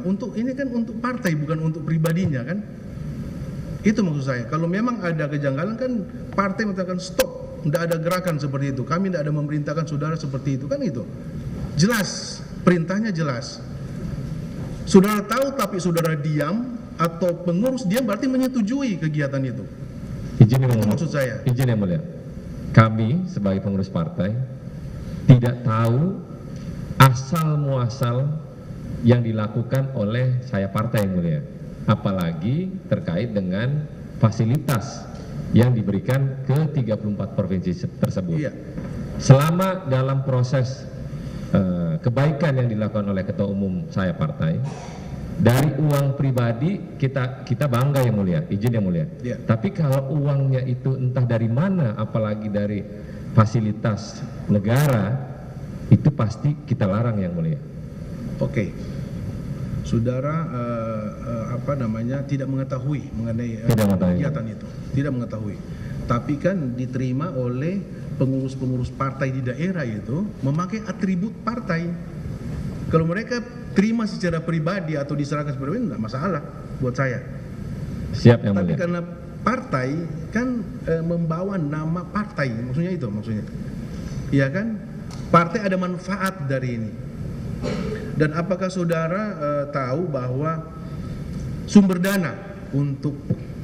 Speaker 1: untuk ini kan untuk partai bukan untuk pribadinya kan? Itu maksud saya. Kalau memang ada kejanggalan kan partai mengatakan stop, tidak ada gerakan seperti itu. Kami tidak ada memerintahkan saudara seperti itu kan itu. Jelas, perintahnya jelas. Saudara tahu tapi saudara diam atau pengurus diam berarti menyetujui kegiatan itu.
Speaker 2: Izin yang
Speaker 1: Itu
Speaker 2: mulia.
Speaker 1: maksud saya.
Speaker 2: Izin yang mulia. Kami sebagai pengurus partai tidak tahu asal muasal yang dilakukan oleh saya partai yang mulia. Apalagi terkait dengan fasilitas yang diberikan ke 34 provinsi tersebut.
Speaker 1: Iya.
Speaker 2: Selama dalam proses kebaikan yang dilakukan oleh Ketua Umum saya partai, dari uang pribadi kita bangga yang mulia, izin yang mulia.
Speaker 1: Iya.
Speaker 2: Tapi kalau uangnya itu entah dari mana, apalagi dari fasilitas negara, itu pasti kita larang yang mulia.
Speaker 1: Oke. Saudara tidak mengetahui mengenai
Speaker 2: Tidak mengetahui.
Speaker 1: kegiatan itu, tidak mengetahui. Tapi kan diterima oleh pengurus-pengurus partai di daerah itu memakai atribut partai. Kalau mereka terima secara pribadi atau diserahkan secara pribadi enggak masalah buat saya.
Speaker 2: Siap yang
Speaker 1: Tapi
Speaker 2: mulia.
Speaker 1: karena partai kan membawa nama partai, maksudnya itu maksudnya. Iya kan? Partai ada manfaat dari ini. Dan apakah saudara tahu bahwa sumber dana untuk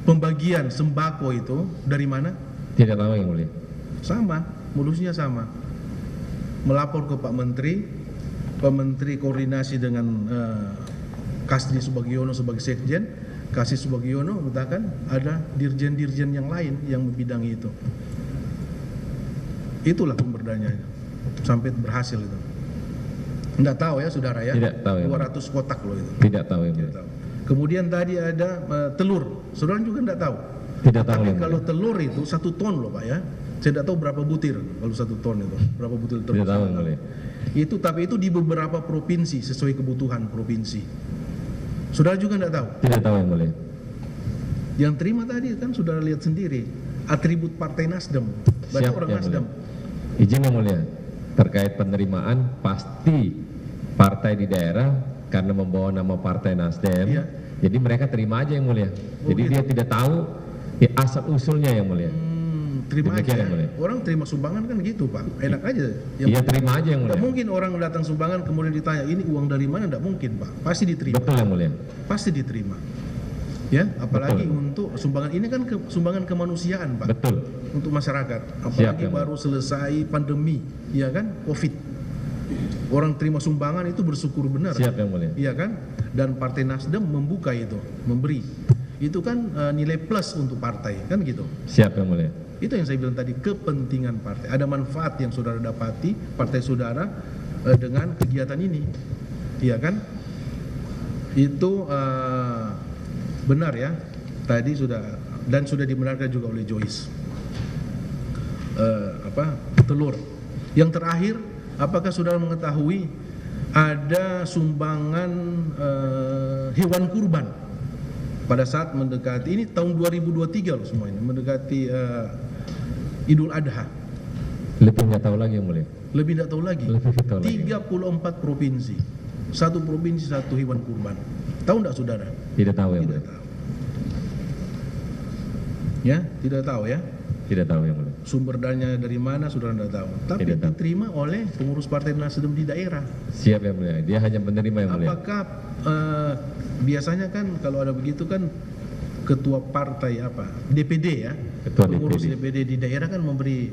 Speaker 1: pembagian sembako itu dari mana?
Speaker 2: Tidak tahu yang mulia.
Speaker 1: Sama, modusnya sama. Melapor ke Pak Menteri, Pak Menteri koordinasi dengan Kasdi Subagiono sebagai sekjen, Kasdi Subagiono mengatakan ada dirjen-dirjen yang lain yang membidangi itu. Itulah sumber dananya sampai berhasil itu. Enggak tahu ya saudara ya.
Speaker 2: Tidak tahu ya.
Speaker 1: 200 kotak loh itu.
Speaker 2: Tidak tahu yang
Speaker 1: Tidak
Speaker 2: mulia.
Speaker 1: tahu. Kemudian tadi ada telur. Saudara juga enggak tahu.
Speaker 2: Tidak tahu
Speaker 1: Tapi
Speaker 2: yang
Speaker 1: kalau
Speaker 2: mulia.
Speaker 1: telur itu 1 ton loh Pak ya. Saya tidak tahu berapa butir kalau 1 ton itu. Berapa butir telur.
Speaker 2: Tidak tahu yang mulia.
Speaker 1: Itu tapi itu di beberapa provinsi sesuai kebutuhan provinsi. Saudara juga enggak tahu.
Speaker 2: Tidak tahu yang mulia.
Speaker 1: Yang terima tadi kan saudara lihat sendiri atribut Partai Nasdem. Berarti
Speaker 2: Siap
Speaker 1: orang
Speaker 2: yang
Speaker 1: Nasdem.
Speaker 2: mulia. Izin yang mulia. Terkait penerimaan pasti partai di daerah karena membawa nama Partai Nasdem.
Speaker 1: Iya.
Speaker 2: Jadi mereka terima aja yang mulia. Jadi
Speaker 1: gitu.
Speaker 2: dia tidak tahu ya, asal usulnya yang mulia.
Speaker 1: Terima
Speaker 2: Demikian
Speaker 1: aja.
Speaker 2: yang mulia.
Speaker 1: Orang terima sumbangan kan gitu Pak. Enak aja.
Speaker 2: Iya terima aja yang
Speaker 1: Tidak
Speaker 2: mulia.
Speaker 1: mungkin orang datang sumbangan kemudian ditanya ini uang dari mana, tidak mungkin Pak. Pasti diterima.
Speaker 2: Betul yang mulia.
Speaker 1: Pasti diterima. Ya, apalagi
Speaker 2: Betul.
Speaker 1: untuk sumbangan ini kan sumbangan kemanusiaan Pak.
Speaker 2: Betul.
Speaker 1: Untuk masyarakat.
Speaker 2: Siap,
Speaker 1: Apalagi
Speaker 2: ya,
Speaker 1: baru selesai pandemi, ya kan, Covid. Orang terima sumbangan itu bersyukur benar.
Speaker 2: Siap yang mulia.
Speaker 1: Iya kan? Dan Partai Nasdem membuka itu, memberi. Itu kan nilai plus untuk partai, kan gitu.
Speaker 2: Siap yang mulia.
Speaker 1: Itu yang saya bilang tadi, kepentingan partai. Ada manfaat yang saudara dapati, partai saudara dengan kegiatan ini. Iya kan? Itu benar ya. Tadi sudah, dan sudah dibenarkan juga oleh Joyce. Telur. Yang terakhir, apakah saudara mengetahui ada sumbangan hewan kurban pada saat mendekati, ini tahun 2023 loh semua ini, mendekati Idul Adha.
Speaker 2: Lebih nggak tahu lagi yang mulia.
Speaker 1: Lebih tidak tahu lagi.
Speaker 2: Lebih nggak tahu lagi.
Speaker 1: 34 provinsi. Satu provinsi satu hewan kurban. Tahu enggak saudara?
Speaker 2: Tidak tahu yang
Speaker 1: Tidak
Speaker 2: mulia.
Speaker 1: tahu. Ya, tidak tahu ya.
Speaker 2: Tidak tahu yang mulia.
Speaker 1: Sumber dananya dari mana saudara tidak tahu. Tapi
Speaker 2: Tidak tahu.
Speaker 1: diterima oleh pengurus Partai Nasdem di daerah.
Speaker 2: Siap yang mulia. Dia hanya penerima yang mulia.
Speaker 1: Apakah biasanya kan kalau ada begitu kan ketua partai DPD ya,
Speaker 2: Ketua
Speaker 1: pengurus
Speaker 2: DPD.
Speaker 1: DPD di daerah kan memberi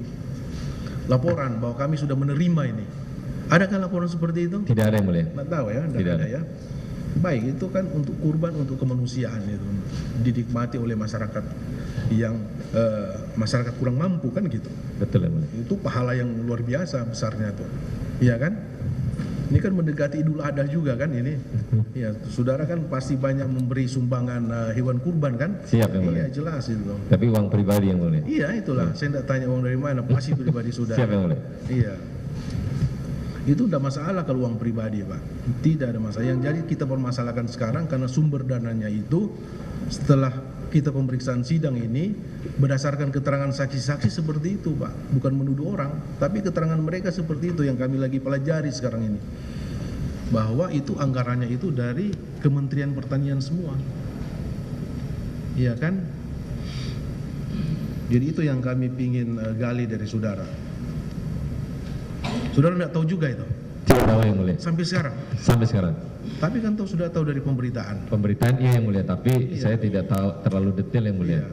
Speaker 1: laporan bahwa kami sudah menerima ini. Adakah laporan seperti itu?
Speaker 2: Tidak ada yang mulia.
Speaker 1: Nggak tahu ya, nggak
Speaker 2: Tidak
Speaker 1: ada
Speaker 2: ada.
Speaker 1: ya. Baik, itu kan untuk kurban, untuk kemanusiaan itu dinikmati oleh masyarakat yang masyarakat kurang mampu kan gitu.
Speaker 2: Betul yang mulia.
Speaker 1: Itu pahala yang luar biasa besarnya tuh, iya kan? Ini kan mendekati Idul Adha juga kan ini. Ya, saudara kan pasti banyak memberi sumbangan hewan kurban kan?
Speaker 2: Siap yang mulia.
Speaker 1: Iya jelas itu.
Speaker 2: Tapi uang pribadi yang mulia.
Speaker 1: Iya itulah. Saya tidak tanya uang dari mana, pasti pribadi saudara.
Speaker 2: Siap yang mulia.
Speaker 1: Iya. Itu tidak masalah kalau uang pribadi Pak. Tidak ada masalah. Yang jadi kita permasalahkan sekarang karena sumber dananya itu setelah kita pemeriksaan sidang ini berdasarkan keterangan saksi-saksi seperti itu Pak. Bukan menuduh orang, tapi keterangan mereka seperti itu yang kami lagi pelajari sekarang ini. Bahwa itu anggarannya itu dari Kementerian Pertanian semua. Iya kan? Jadi itu yang kami ingin gali dari saudara. Saudara tidak tahu juga itu
Speaker 2: Tidak tahu yang mulia.
Speaker 1: sampai sekarang.
Speaker 2: Sampai sekarang.
Speaker 1: Tapi kan tahu sudah tahu dari pemberitaan.
Speaker 2: Pemberitaan iya yang mulia, tapi
Speaker 1: Iya.
Speaker 2: saya tidak tahu terlalu detail yang mulia.
Speaker 1: Iya.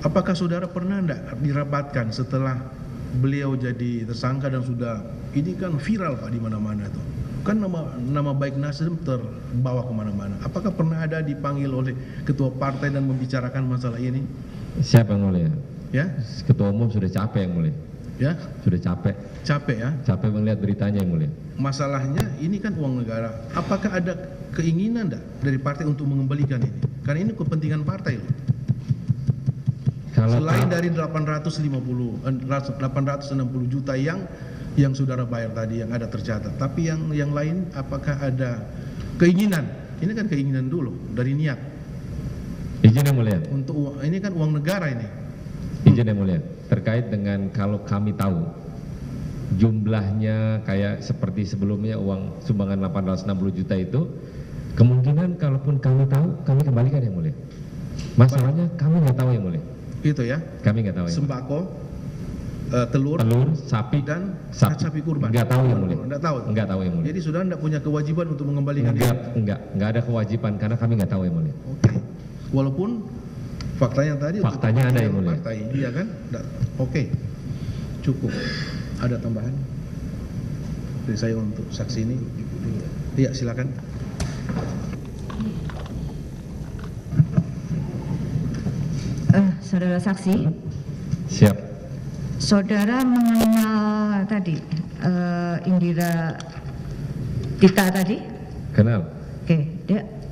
Speaker 1: Apakah saudara pernah tidak dirapatkan setelah beliau jadi tersangka dan sudah ini kan viral Pak di mana-mana tuh. Kan nama baik Nasdem terbawa kemana-mana. Apakah pernah ada dipanggil oleh ketua partai dan membicarakan masalah ini?
Speaker 2: Siapa yang mulia?
Speaker 1: Ya,
Speaker 2: Ketua umum sudah capek yang mulia.
Speaker 1: ya,
Speaker 2: Sudah capek.
Speaker 1: capek ya.
Speaker 2: Capek melihat beritanya yang mulia.
Speaker 1: Masalahnya ini kan uang negara. Apakah ada keinginan enggak dari partai untuk mengembalikan ini? Karena ini kepentingan partai loh.
Speaker 2: Kalau
Speaker 1: Selain
Speaker 2: tak-
Speaker 1: dari 860 juta yang saudara bayar tadi yang ada tercatat, tapi yang lain apakah ada keinginan? Ini kan keinginan dulu dari niat
Speaker 2: izin yang mulia.
Speaker 1: untuk ini kan uang negara ini.
Speaker 2: Izin yang mulia. Terkait dengan kalau kami tahu jumlahnya kayak seperti sebelumnya uang sumbangan 860 juta itu, kemungkinan kalaupun kami tahu, kami kembalikan yang mulia. Masalahnya kami nggak tahu yang mulia.
Speaker 1: Gitu ya.
Speaker 2: Kami nggak tahu yang mulia.
Speaker 1: Sembako, telur,
Speaker 2: sapi
Speaker 1: dan sapi kurban.
Speaker 2: Nggak tahu yang mulia.
Speaker 1: Nggak tahu.
Speaker 2: Nggak tahu yang mulia.
Speaker 1: Jadi saudara nggak punya kewajiban untuk mengembalikan itu.
Speaker 2: Nggak ada kewajiban karena kami nggak tahu yang mulia.
Speaker 1: Oke. Walaupun faktanya tadi
Speaker 2: Faktanya ada yang mulia.
Speaker 1: Partai, iya kan? Oke. Cukup. Ada tambahan dari saya untuk saksi ini? Iya, silakan.
Speaker 4: Saudara saksi,
Speaker 2: Siap.
Speaker 4: saudara mengenal tadi Indira Tita tadi?
Speaker 2: Kenal.
Speaker 4: Oke,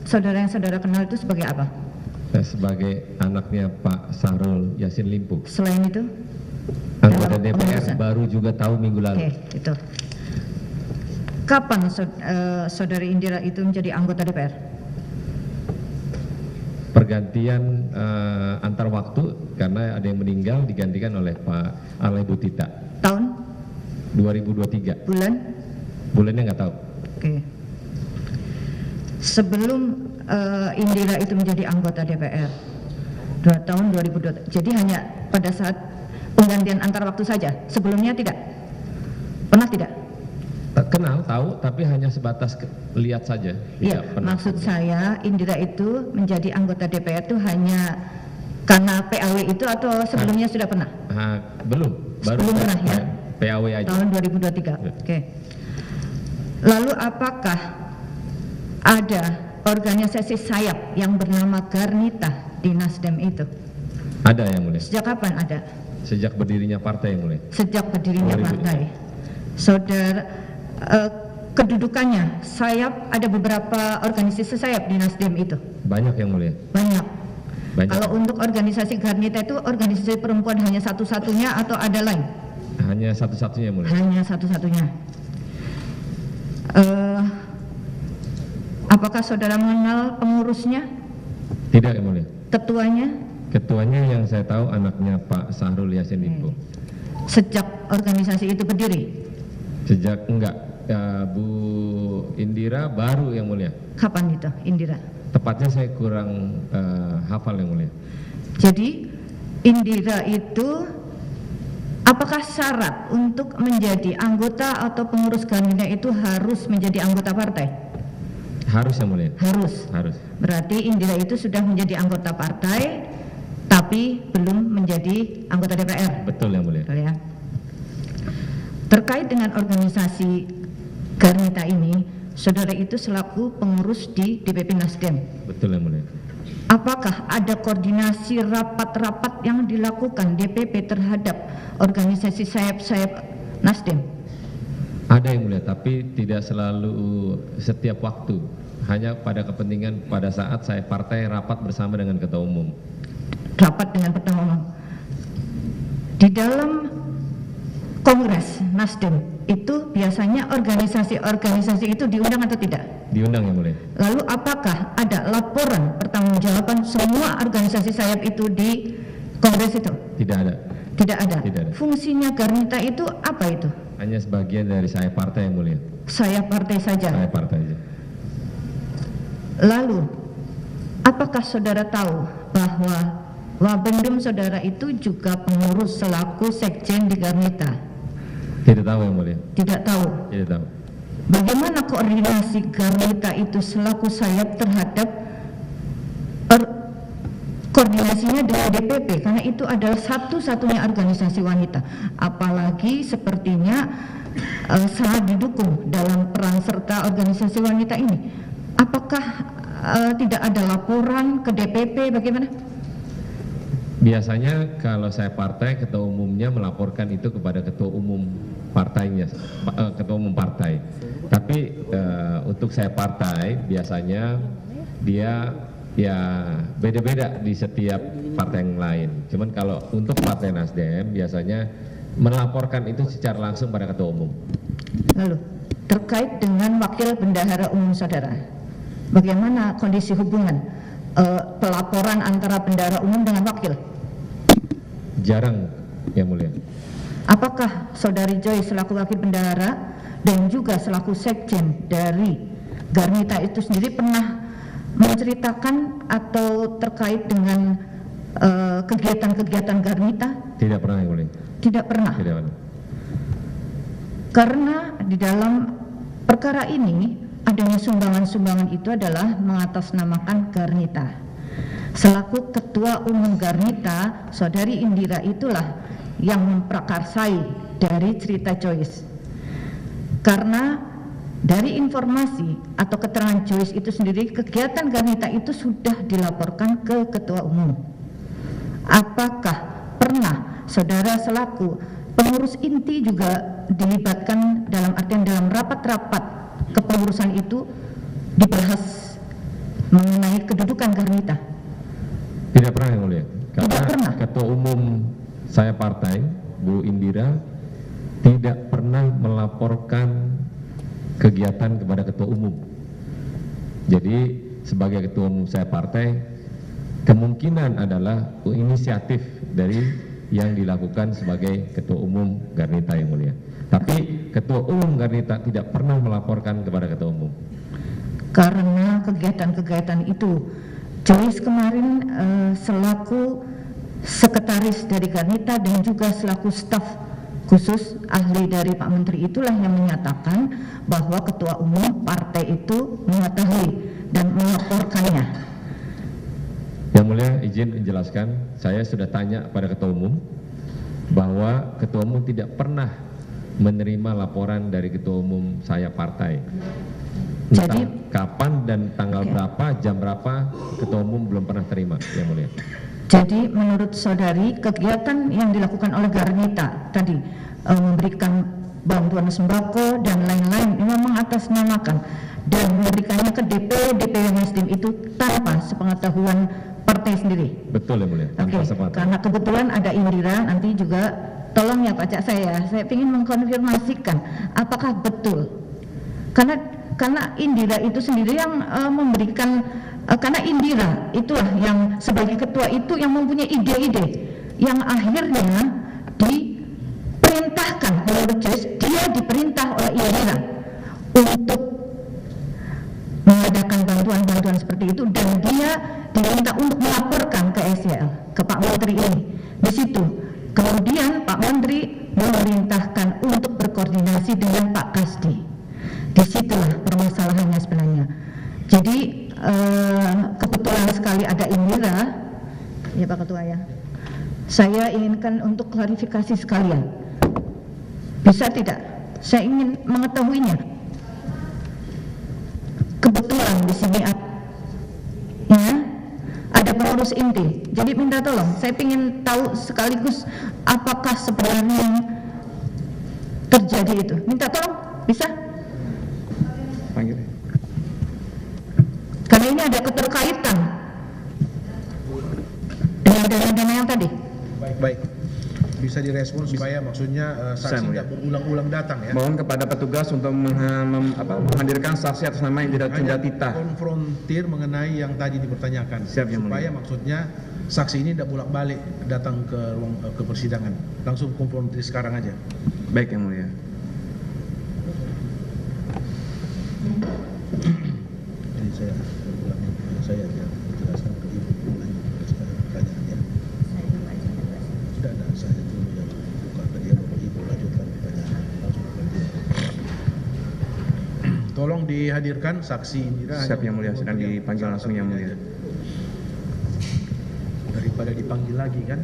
Speaker 4: saudara yang saudara kenal itu sebagai apa?
Speaker 2: Sebagai anaknya Pak Sahrul Yassin Limpo.
Speaker 4: Selain itu?
Speaker 2: Anggota
Speaker 4: Dalam
Speaker 2: DPR
Speaker 4: pengurusan?
Speaker 2: baru juga tahu minggu lalu.
Speaker 4: Oke, itu. Kapan saudari Indira itu menjadi anggota DPR?
Speaker 2: Pergantian antar waktu karena ada yang meninggal digantikan oleh Pak Ibu Tita.
Speaker 4: Tahun?
Speaker 2: 2023.
Speaker 4: Bulan?
Speaker 2: Bulannya nggak tahu.
Speaker 4: Oke. Sebelum Indira itu menjadi anggota DPR, tahun 2002. Jadi hanya pada saat penggantian antar waktu saja. Sebelumnya tidak? Pernah tidak?
Speaker 2: Kenal, tahu, tapi hanya sebatas lihat saja.
Speaker 4: Iya,
Speaker 2: Tidak pernah.
Speaker 4: maksud saya Indira itu menjadi anggota DPR itu hanya karena PAW itu atau sebelumnya sudah pernah?
Speaker 2: Belum, baru
Speaker 4: Belum pernah ya?
Speaker 2: PAW aja.
Speaker 4: Tahun 2023.
Speaker 2: Ya.
Speaker 4: Oke. Lalu apakah ada organisasi sayap yang bernama Garnita di Nasdem itu?
Speaker 2: Ada yang mulia.
Speaker 4: Sejak kapan ada?
Speaker 2: Sejak berdirinya partai yang mulia.
Speaker 4: Sejak berdirinya
Speaker 2: 2000.
Speaker 4: partai. Saudara, kedudukannya sayap, ada beberapa organisasi sayap di Nasdem itu?
Speaker 2: Banyak yang mulia.
Speaker 4: Banyak.
Speaker 2: Banyak.
Speaker 4: Kalau untuk organisasi Garnita itu organisasi perempuan hanya satu-satunya atau ada lain?
Speaker 2: Hanya satu-satunya yang mulia.
Speaker 4: Hanya satu-satunya. Apakah saudara mengenal pengurusnya,
Speaker 2: Tidak yang mulia.
Speaker 4: ketuanya?
Speaker 2: Ketuanya yang saya tahu anaknya Pak Sahrul Yassin Limpo.
Speaker 4: Sejak organisasi itu berdiri?
Speaker 2: Sejak enggak, Bu Indira baru yang mulia.
Speaker 4: Kapan itu Indira?
Speaker 2: Tepatnya saya kurang hafal yang mulia.
Speaker 4: Jadi Indira itu apakah syarat untuk menjadi anggota atau pengurus Garnita itu harus menjadi anggota partai?
Speaker 2: Harus yang mulia.
Speaker 4: Harus.
Speaker 2: Harus.
Speaker 4: Berarti Indira itu sudah menjadi anggota partai tapi belum menjadi anggota DPR.
Speaker 2: Betul yang mulia.
Speaker 4: Betul ya. Terkait dengan organisasi Garnita ini, saudara itu selaku pengurus di DPP Nasdem.
Speaker 2: Betul yang mulia.
Speaker 4: Apakah ada koordinasi rapat-rapat yang dilakukan DPP terhadap organisasi sayap-sayap Nasdem?
Speaker 2: Ada yang mulia, tapi tidak selalu setiap waktu. Hanya pada kepentingan pada saat saya partai rapat bersama dengan ketua umum.
Speaker 4: Rapat dengan ketua umum. Di dalam Kongres Nasdem itu biasanya organisasi-organisasi itu diundang atau tidak?
Speaker 2: Diundang yang mulia.
Speaker 4: Lalu apakah ada laporan pertanggungjawaban semua organisasi sayap itu di Kongres itu?
Speaker 2: Tidak ada.
Speaker 4: Tidak ada.
Speaker 2: Tidak ada.
Speaker 4: Fungsinya Garnita itu apa itu?
Speaker 2: Hanya sebagian dari saya partai yang mulia.
Speaker 4: Saya partai saja.
Speaker 2: Saya partai aja.
Speaker 4: Lalu, apakah saudara tahu bahwa Wabendum saudara itu juga pengurus selaku sekjen di Garnita?
Speaker 2: Tidak tahu yang mulia.
Speaker 4: Tidak tahu.
Speaker 2: Tidak tahu.
Speaker 4: Bagaimana koordinasi Garnita itu selaku sayap terhadap koordinasinya dengan DPP, karena itu adalah satu-satunya organisasi wanita, apalagi sepertinya sangat didukung dalam peran serta organisasi wanita ini. Apakah tidak ada laporan ke DPP, bagaimana?
Speaker 2: Biasanya kalau saya partai, ketua umumnya melaporkan itu kepada ketua umum partainya, ketua umum partai. Tapi untuk saya partai biasanya dia ya beda-beda di setiap partai yang lain. Cuman kalau untuk partai Nasdem biasanya melaporkan itu secara langsung pada ketua umum.
Speaker 4: Lalu terkait dengan wakil bendahara umum saudara, bagaimana kondisi hubungan pelaporan antara bendahara umum dengan wakil?
Speaker 2: Jarang yang mulia.
Speaker 4: apakah Saudari Joy selaku wakil bendahara dan juga selaku sekjen dari Garnita itu sendiri pernah menceritakan atau terkait dengan kegiatan-kegiatan Garnita?
Speaker 2: Tidak pernah, Yang Mulia.
Speaker 4: Tidak pernah.
Speaker 2: Tidak pernah.
Speaker 4: Karena di dalam perkara ini adanya sumbangan-sumbangan itu adalah mengatasnamakan Garnita. Selaku Ketua Umum Garnita, Saudari Indira itulah yang memprakarsai dari cerita Joyce. Karena dari informasi atau keterangan Joyce itu sendiri, kegiatan Garnita itu sudah dilaporkan ke Ketua Umum. Apakah pernah saudara selaku pengurus inti juga dilibatkan dalam artian dalam rapat-rapat kepengurusan itu dibahas mengenai kedudukan Garnita?
Speaker 2: Tidak pernah, Yang Mulia. Karena
Speaker 4: Tidak pernah.
Speaker 2: Ketua Umum saya partai, Bu Indira, tidak pernah melaporkan kegiatan kepada Ketua Umum. Jadi sebagai Ketua Umum saya partai, kemungkinan adalah inisiatif dari yang dilakukan sebagai Ketua Umum Garnita, Yang Mulia. Tapi Ketua Umum Garnita tidak pernah melaporkan kepada Ketua Umum.
Speaker 4: Karena kegiatan-kegiatan itu Joyce kemarin selaku sekretaris dari Garnita dan juga selaku staf khusus ahli dari Pak Menteri itulah yang menyatakan bahwa Ketua Umum partai itu mengetahui dan melaporkannya.
Speaker 2: Yang Mulia, izin menjelaskan, saya sudah tanya pada Ketua Umum bahwa Ketua Umum tidak pernah menerima laporan dari Ketua Umum saya partai. Entah
Speaker 4: Jadi
Speaker 2: kapan dan tanggal berapa, jam berapa, Ketua Umum belum pernah terima, Yang Mulia.
Speaker 4: Jadi menurut saudari kegiatan yang dilakukan oleh Garnita tadi memberikan bantuan sembako dan lain-lain memang mengatasnamakan dan memberikannya ke DPW Nasdem itu tanpa sepengetahuan partai sendiri.
Speaker 2: Betul, Yang Mulia. Tanpa
Speaker 4: Oke,
Speaker 2: sepengetahuan.
Speaker 4: karena kebetulan ada Indira, nanti juga tolong ya Pak Cak saya ingin mengkonfirmasikan apakah betul karena Indira itu sendiri yang memberikan, karena Indira itulah yang sebagai ketua itu yang mempunyai ide-ide yang akhirnya diperintahkan oleh Joyce, dia diperintah oleh Indira untuk mengadakan bantuan-bantuan seperti itu dan dia diminta untuk melaporkan ke SYL, ke Pak Menteri ini. Di situ kemudian Pak Menteri memerintahkan untuk berkoordinasi dengan Pak Kasdi. Disitulah permasalahannya sebenarnya. Jadi kebetulan sekali ada Indira, ya Pak Ketua ya. Saya inginkan untuk klarifikasi sekalian. Bisa tidak? Saya ingin mengetahuinya. Kebetulan di sini ada pengurus inti. Jadi minta tolong. Saya ingin tahu sekaligus apakah sebenarnya yang terjadi itu. Minta tolong, bisa?
Speaker 3: Panggil.
Speaker 4: Karena ini ada keterkaitan dengan dana-dana yang tadi.
Speaker 1: Baik. Bisa direspon supaya maksudnya saksi tidak berulang-ulang datang ya.
Speaker 3: Mohon kepada petugas untuk menghadirkan saksi atas nama yang tidak tita.
Speaker 1: Konfrontir mengenai yang tadi dipertanyakan.
Speaker 3: Siap, Yang
Speaker 1: supaya
Speaker 3: Mulia.
Speaker 1: maksudnya saksi ini tidak bolak-balik datang ke persidangan. Langsung konfrontir sekarang aja.
Speaker 3: Baik, Yang Mulia.
Speaker 1: Jadi saya jelaskan ke Ibu pertanyaannya. Sudah ada, saya dulu yang buka ke dia, baru Ibu lanjutkan pertanyaan. Langsung ke dia. Tolong dihadirkan saksi Indira.
Speaker 3: Siap, Yang Mulia,
Speaker 1: untuk
Speaker 3: sedang
Speaker 1: yang
Speaker 3: dipanggil langsung, Yang Mulia.
Speaker 1: Daripada dipanggil lagi kan.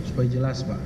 Speaker 1: Supaya jelas, Pak.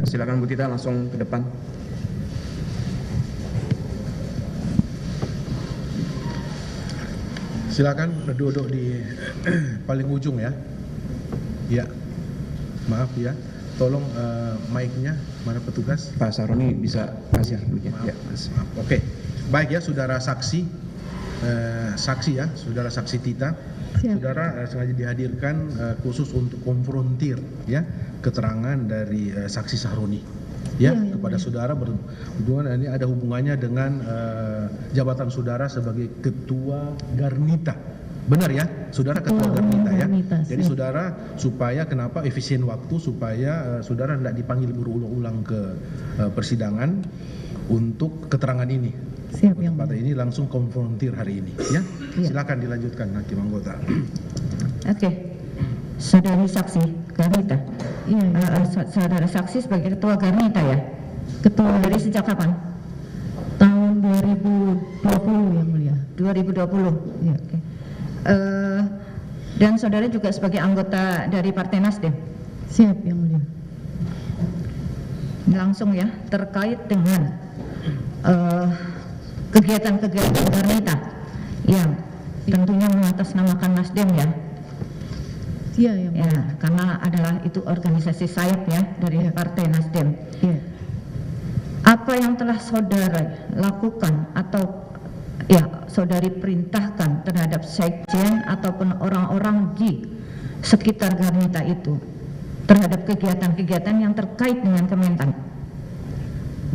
Speaker 3: Silakan Bu Tita langsung ke depan.
Speaker 1: Silakan duduk di paling ujung ya. Ya, maaf ya. Tolong mic-nya mana petugas?
Speaker 3: Pak Saroni bisa kasih mic-nya.
Speaker 1: Maaf,
Speaker 3: Ya, Mas.
Speaker 1: maaf. Oke, baik ya, saudara saksi, saksi ya, saudara saksi Tita.
Speaker 5: Siap.
Speaker 1: Saudara sengaja dihadirkan khusus untuk konfrontir ya keterangan dari saksi Sahroni. Ya,
Speaker 5: Iya,
Speaker 1: kepada saudara berhubungan ini ada hubungannya dengan jabatan saudara sebagai ketua Garnita. Benar ya, saudara ketua
Speaker 5: Ketua
Speaker 1: Garnita ya.
Speaker 5: Garnita,
Speaker 1: Jadi
Speaker 5: siap.
Speaker 1: saudara supaya kenapa efisien waktu supaya saudara tidak dipanggil berulang-ulang ke persidangan untuk keterangan ini.
Speaker 5: Siap, Yang
Speaker 1: Pada
Speaker 5: Mulia.
Speaker 1: ini langsung konfrontir hari ini ya.
Speaker 5: Iya.
Speaker 1: Silakan dilanjutkan hakim anggota.
Speaker 4: Oke, saudari saksi Garnita.
Speaker 5: Iya,
Speaker 4: Saudara saksi sebagai ketua Garnita ya.
Speaker 5: Ketua
Speaker 4: Dari sejak kapan?
Speaker 5: tahun 2020 Yang Mulia.
Speaker 4: 2020.
Speaker 5: Iya.
Speaker 4: Oke. Dan saudara juga sebagai anggota dari Partai Nasdem.
Speaker 5: Siap Yang Mulia.
Speaker 4: Langsung ya, terkait dengan kegiatan-kegiatan Garnita yang tentunya mengatasnamakan Nasdem ya.
Speaker 5: Iya Yang Mulia.
Speaker 4: Ya, karena adalah itu organisasi sayap ya dari Partai Nasdem.
Speaker 5: Iya.
Speaker 4: Apa yang telah saudara lakukan atau ya saudari perintahkan terhadap sekjen ataupun orang-orang di sekitar Garnita itu terhadap kegiatan-kegiatan yang terkait dengan Kementan?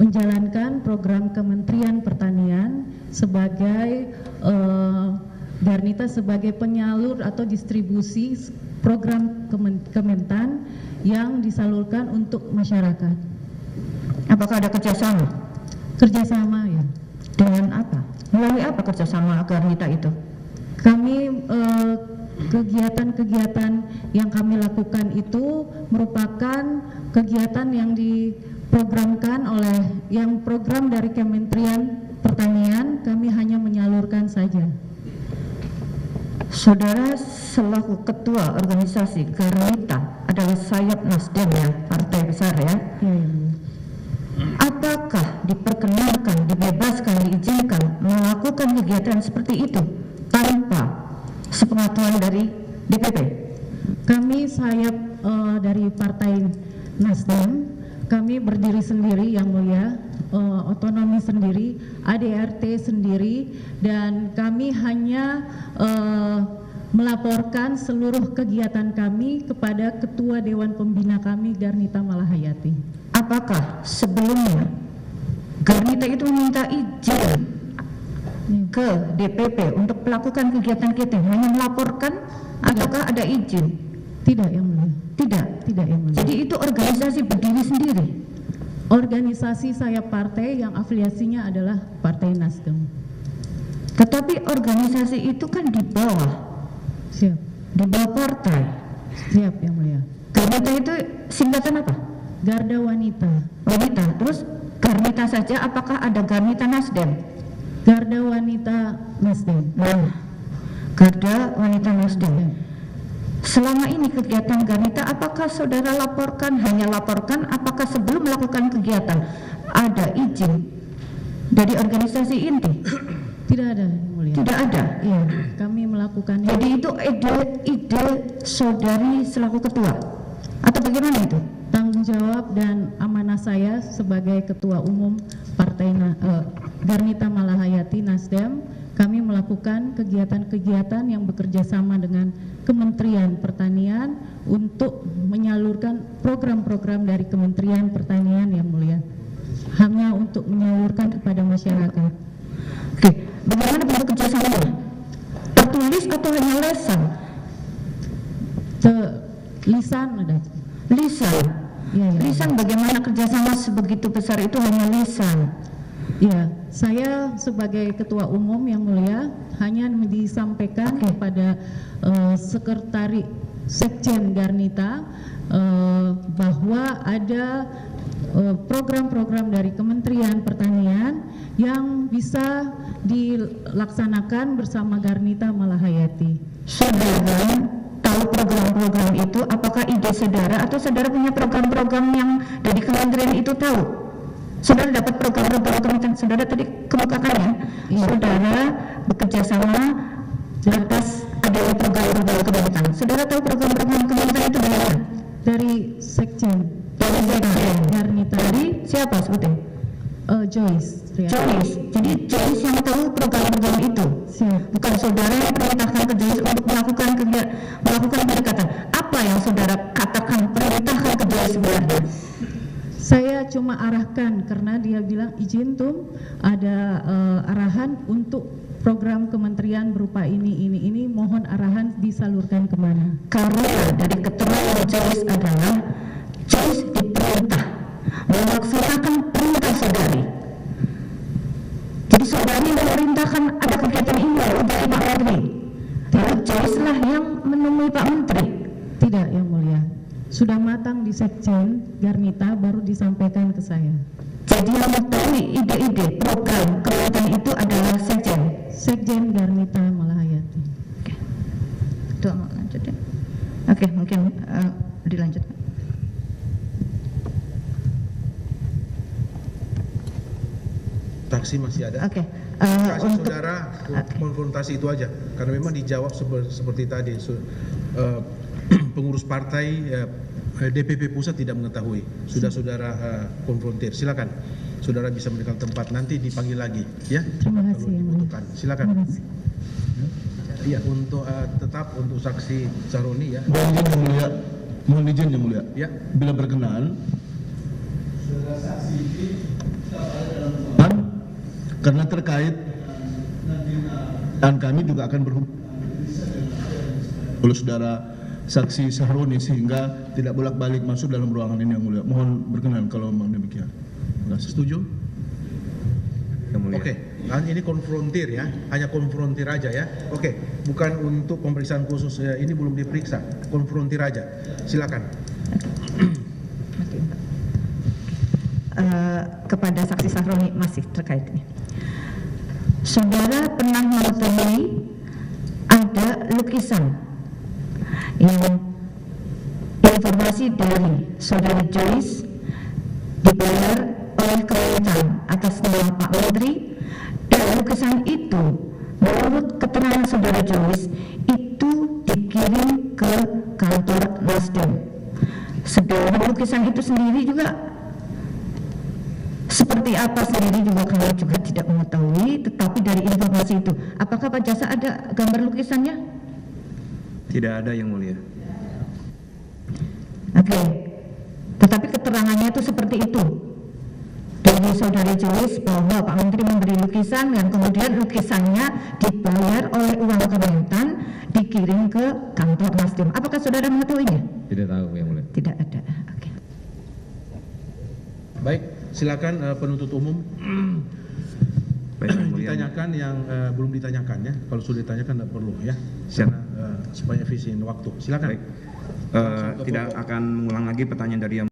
Speaker 5: Menjalankan program Kementerian Pertanian sebagai Garnita sebagai penyalur atau distribusi program Kementan yang disalurkan untuk masyarakat.
Speaker 4: Apakah ada kerjasama?
Speaker 5: Kerjasama ya.
Speaker 4: Dengan apa? Melalui apa kerjasama Garnita itu?
Speaker 5: Kami kegiatan-kegiatan yang kami lakukan itu merupakan kegiatan yang diprogramkan oleh yang program dari Kementerian Pertanian, kami hanya menyalurkan saja.
Speaker 4: Saudara selaku ketua organisasi Garnita adalah sayap Nasdem ya, partai besar ya.
Speaker 5: Ya.
Speaker 4: Apakah diperkenankan, dibebaskan, diizinkan melakukan kegiatan seperti itu tanpa sepengetahuan dari DPP?
Speaker 5: Kami sayap dari Partai Nasdem, kami berdiri sendiri Yang Mulia, otonomi sendiri, ADRT sendiri, dan kami hanya melaporkan seluruh kegiatan kami kepada Ketua Dewan Pembina kami Garnita Malahayati.
Speaker 4: Apakah sebelumnya Garnita itu meminta izin ke DPP untuk melakukan kegiatan-kegiatan, hanya melaporkan ataukah ada izin?
Speaker 5: Tidak Yang Mulia.
Speaker 4: Tidak.
Speaker 5: Tidak Yang Mulia.
Speaker 4: Jadi itu organisasi berdiri sendiri.
Speaker 5: Organisasi sayap partai yang afiliasinya adalah Partai Nasdem.
Speaker 4: Tetapi organisasi itu kan di
Speaker 5: Siap.
Speaker 4: bawah partai.
Speaker 5: Siap Yang Mulia.
Speaker 4: Garnita itu singkatan apa?
Speaker 5: Garda Wanita.
Speaker 4: Wanita. Terus Garnita saja, apakah ada Garnita Nasdem?
Speaker 5: Garda Wanita Nasdem.
Speaker 4: Nah, Garda Wanita Nasdem. Selama ini kegiatan Garnita, apakah saudara laporkan, hanya laporkan, apakah sebelum melakukan kegiatan ada izin dari organisasi inti?
Speaker 5: Tidak ada Yang Mulia.
Speaker 4: Tidak ada.
Speaker 5: Iya, kami melakukan.
Speaker 4: Jadi itu ide saudari selaku ketua atau bagaimana itu?
Speaker 5: Tanggung jawab dan amanah saya sebagai Ketua Umum Partai Garnita Malahayati Nasdem, kami melakukan kegiatan-kegiatan yang bekerja sama dengan Kementerian Pertanian untuk menyalurkan program-program dari Kementerian Pertanian Yang Mulia, hanya untuk menyalurkan kepada masyarakat.
Speaker 4: Oke, bagaimana bentuk kerjasamanya? Tertulis atau hanya lesan?
Speaker 5: Lisan ada.
Speaker 4: Lisan.
Speaker 5: Ya, ya.
Speaker 4: Lisan bagaimana kerjasama sebegitu besar itu hanya lisan?
Speaker 5: Ya, saya sebagai Ketua Umum Yang Mulia hanya disampaikan kepada Sekretari Sekjen Garnita bahwa ada program-program dari Kementerian Pertanian yang bisa dilaksanakan bersama Garnita Malahayati.
Speaker 4: Saudara tahu program program itu, apakah ide saudara atau saudara punya program-program yang dari kementerian itu tahu? Saudara dapat program-program kementerian, saudara tadi kemukakan ya, saudara bekerja sama atas adanya program-program kementerian. Saudara tahu program-program kementerian itu dari mana?
Speaker 5: Dari Sekjen.
Speaker 4: Dari Sekjen.
Speaker 5: Garnita.
Speaker 4: Dari siapa sebutnya?
Speaker 5: Joyce.
Speaker 4: Joyce. Jadi Joyce yang tahu program-program itu.
Speaker 5: Siap.
Speaker 4: Bukan saudara yang perintahkan ke Joyce untuk melakukan pendekatan. Apa yang saudara katakan perintahkan ke Joyce sebenarnya?
Speaker 5: Saya cuma arahkan karena dia bilang izin tuh ada arahan untuk program kementerian berupa ini mohon arahan disalurkan kemana.
Speaker 4: Karena dari keterangan Joyce adalah Joyce diperintah melaksanakan perintah saudari. Jadi saudari yang memerintahkan ada kegiatan ini dari Pak Menteri. Lalu Joyce lah yang menemui Pak Menteri.
Speaker 5: Tidak, Yang Mulia. Sudah matang di Sekjen Garnita baru disampaikan ke saya.
Speaker 4: Jadi yang mengetahui ide-ide program kementerian itu adalah Sekjen.
Speaker 5: Sekjen Garnita Malahayati.
Speaker 4: Oke. Itu mau lanjut ya. Oke, mungkin dilanjutkan.
Speaker 1: Saksi masih ada.
Speaker 4: Oke.
Speaker 1: Kasih
Speaker 4: Untuk
Speaker 1: saudara konfrontasi itu aja, karena memang dijawab seperti tadi. Pengurus partai DPP pusat tidak mengetahui. Sudah saudara konfrontir. Silakan. Saudara bisa memberikan tempat, nanti dipanggil lagi, ya.
Speaker 5: Terima kasih,
Speaker 1: Kalau
Speaker 5: Yang Mulia.
Speaker 1: dibutuhkan. Silakan.
Speaker 5: Terima kasih.
Speaker 1: Iya, untuk tetap untuk saksi Sahroni ya.
Speaker 6: Mohon izin Yang Mulia. Mohon izin Yang Mulia.
Speaker 1: Ya.
Speaker 6: Bila berkenan, karena terkait dan kami juga akan berhubung oleh saudara saksi Sahroni sehingga tidak bolak-balik masuk dalam ruangan ini Yang Mulia. Mohon berkenan kalau memang demikian. Terima kasih.
Speaker 1: Setuju?
Speaker 3: Yang Mulia.
Speaker 1: Oke, ini konfrontir ya, hanya konfrontir aja ya. Oke, bukan untuk pemeriksaan khusus ya, ini belum diperiksa, konfrontir aja. Silakan.
Speaker 4: kepada saksi Sahroni masih terkait ini. Saudara pernah mengetahui ada lukisan yang informasi dari saudari Joyce dibayar oleh Kementan atas nama Pak Menteri, dan lukisan itu menurut keterangan saudara Joyce itu dikirim ke kantor Nasdem. Sedangkan lukisan itu sendiri juga seperti apa sendiri juga kami juga tidak mengetahui, tetapi dari informasi itu, apakah Pak Jasa ada gambar lukisannya?
Speaker 3: Tidak ada Yang Mulia.
Speaker 4: Oke, tetapi keterangannya itu seperti itu dari saudari Joyce bahwa Pak Menteri memberi lukisan dan kemudian lukisannya dibayar oleh uang Kementan dikirim ke kantor Nasdem. Apakah saudara mengetahuinya?
Speaker 2: Tidak tahu Yang Mulia.
Speaker 4: Tidak ada. Oke.
Speaker 1: Baik, silakan penuntut umum.
Speaker 3: Baik, Yang Mulia.
Speaker 1: Ditanyakan yang belum ditanyakan ya. Kalau sudah ditanyakan tidak perlu ya.
Speaker 3: Siap.
Speaker 1: Karena supaya efisien waktu. Silakan.
Speaker 3: Baik. Tidak akan mengulang lagi pertanyaan dari Yang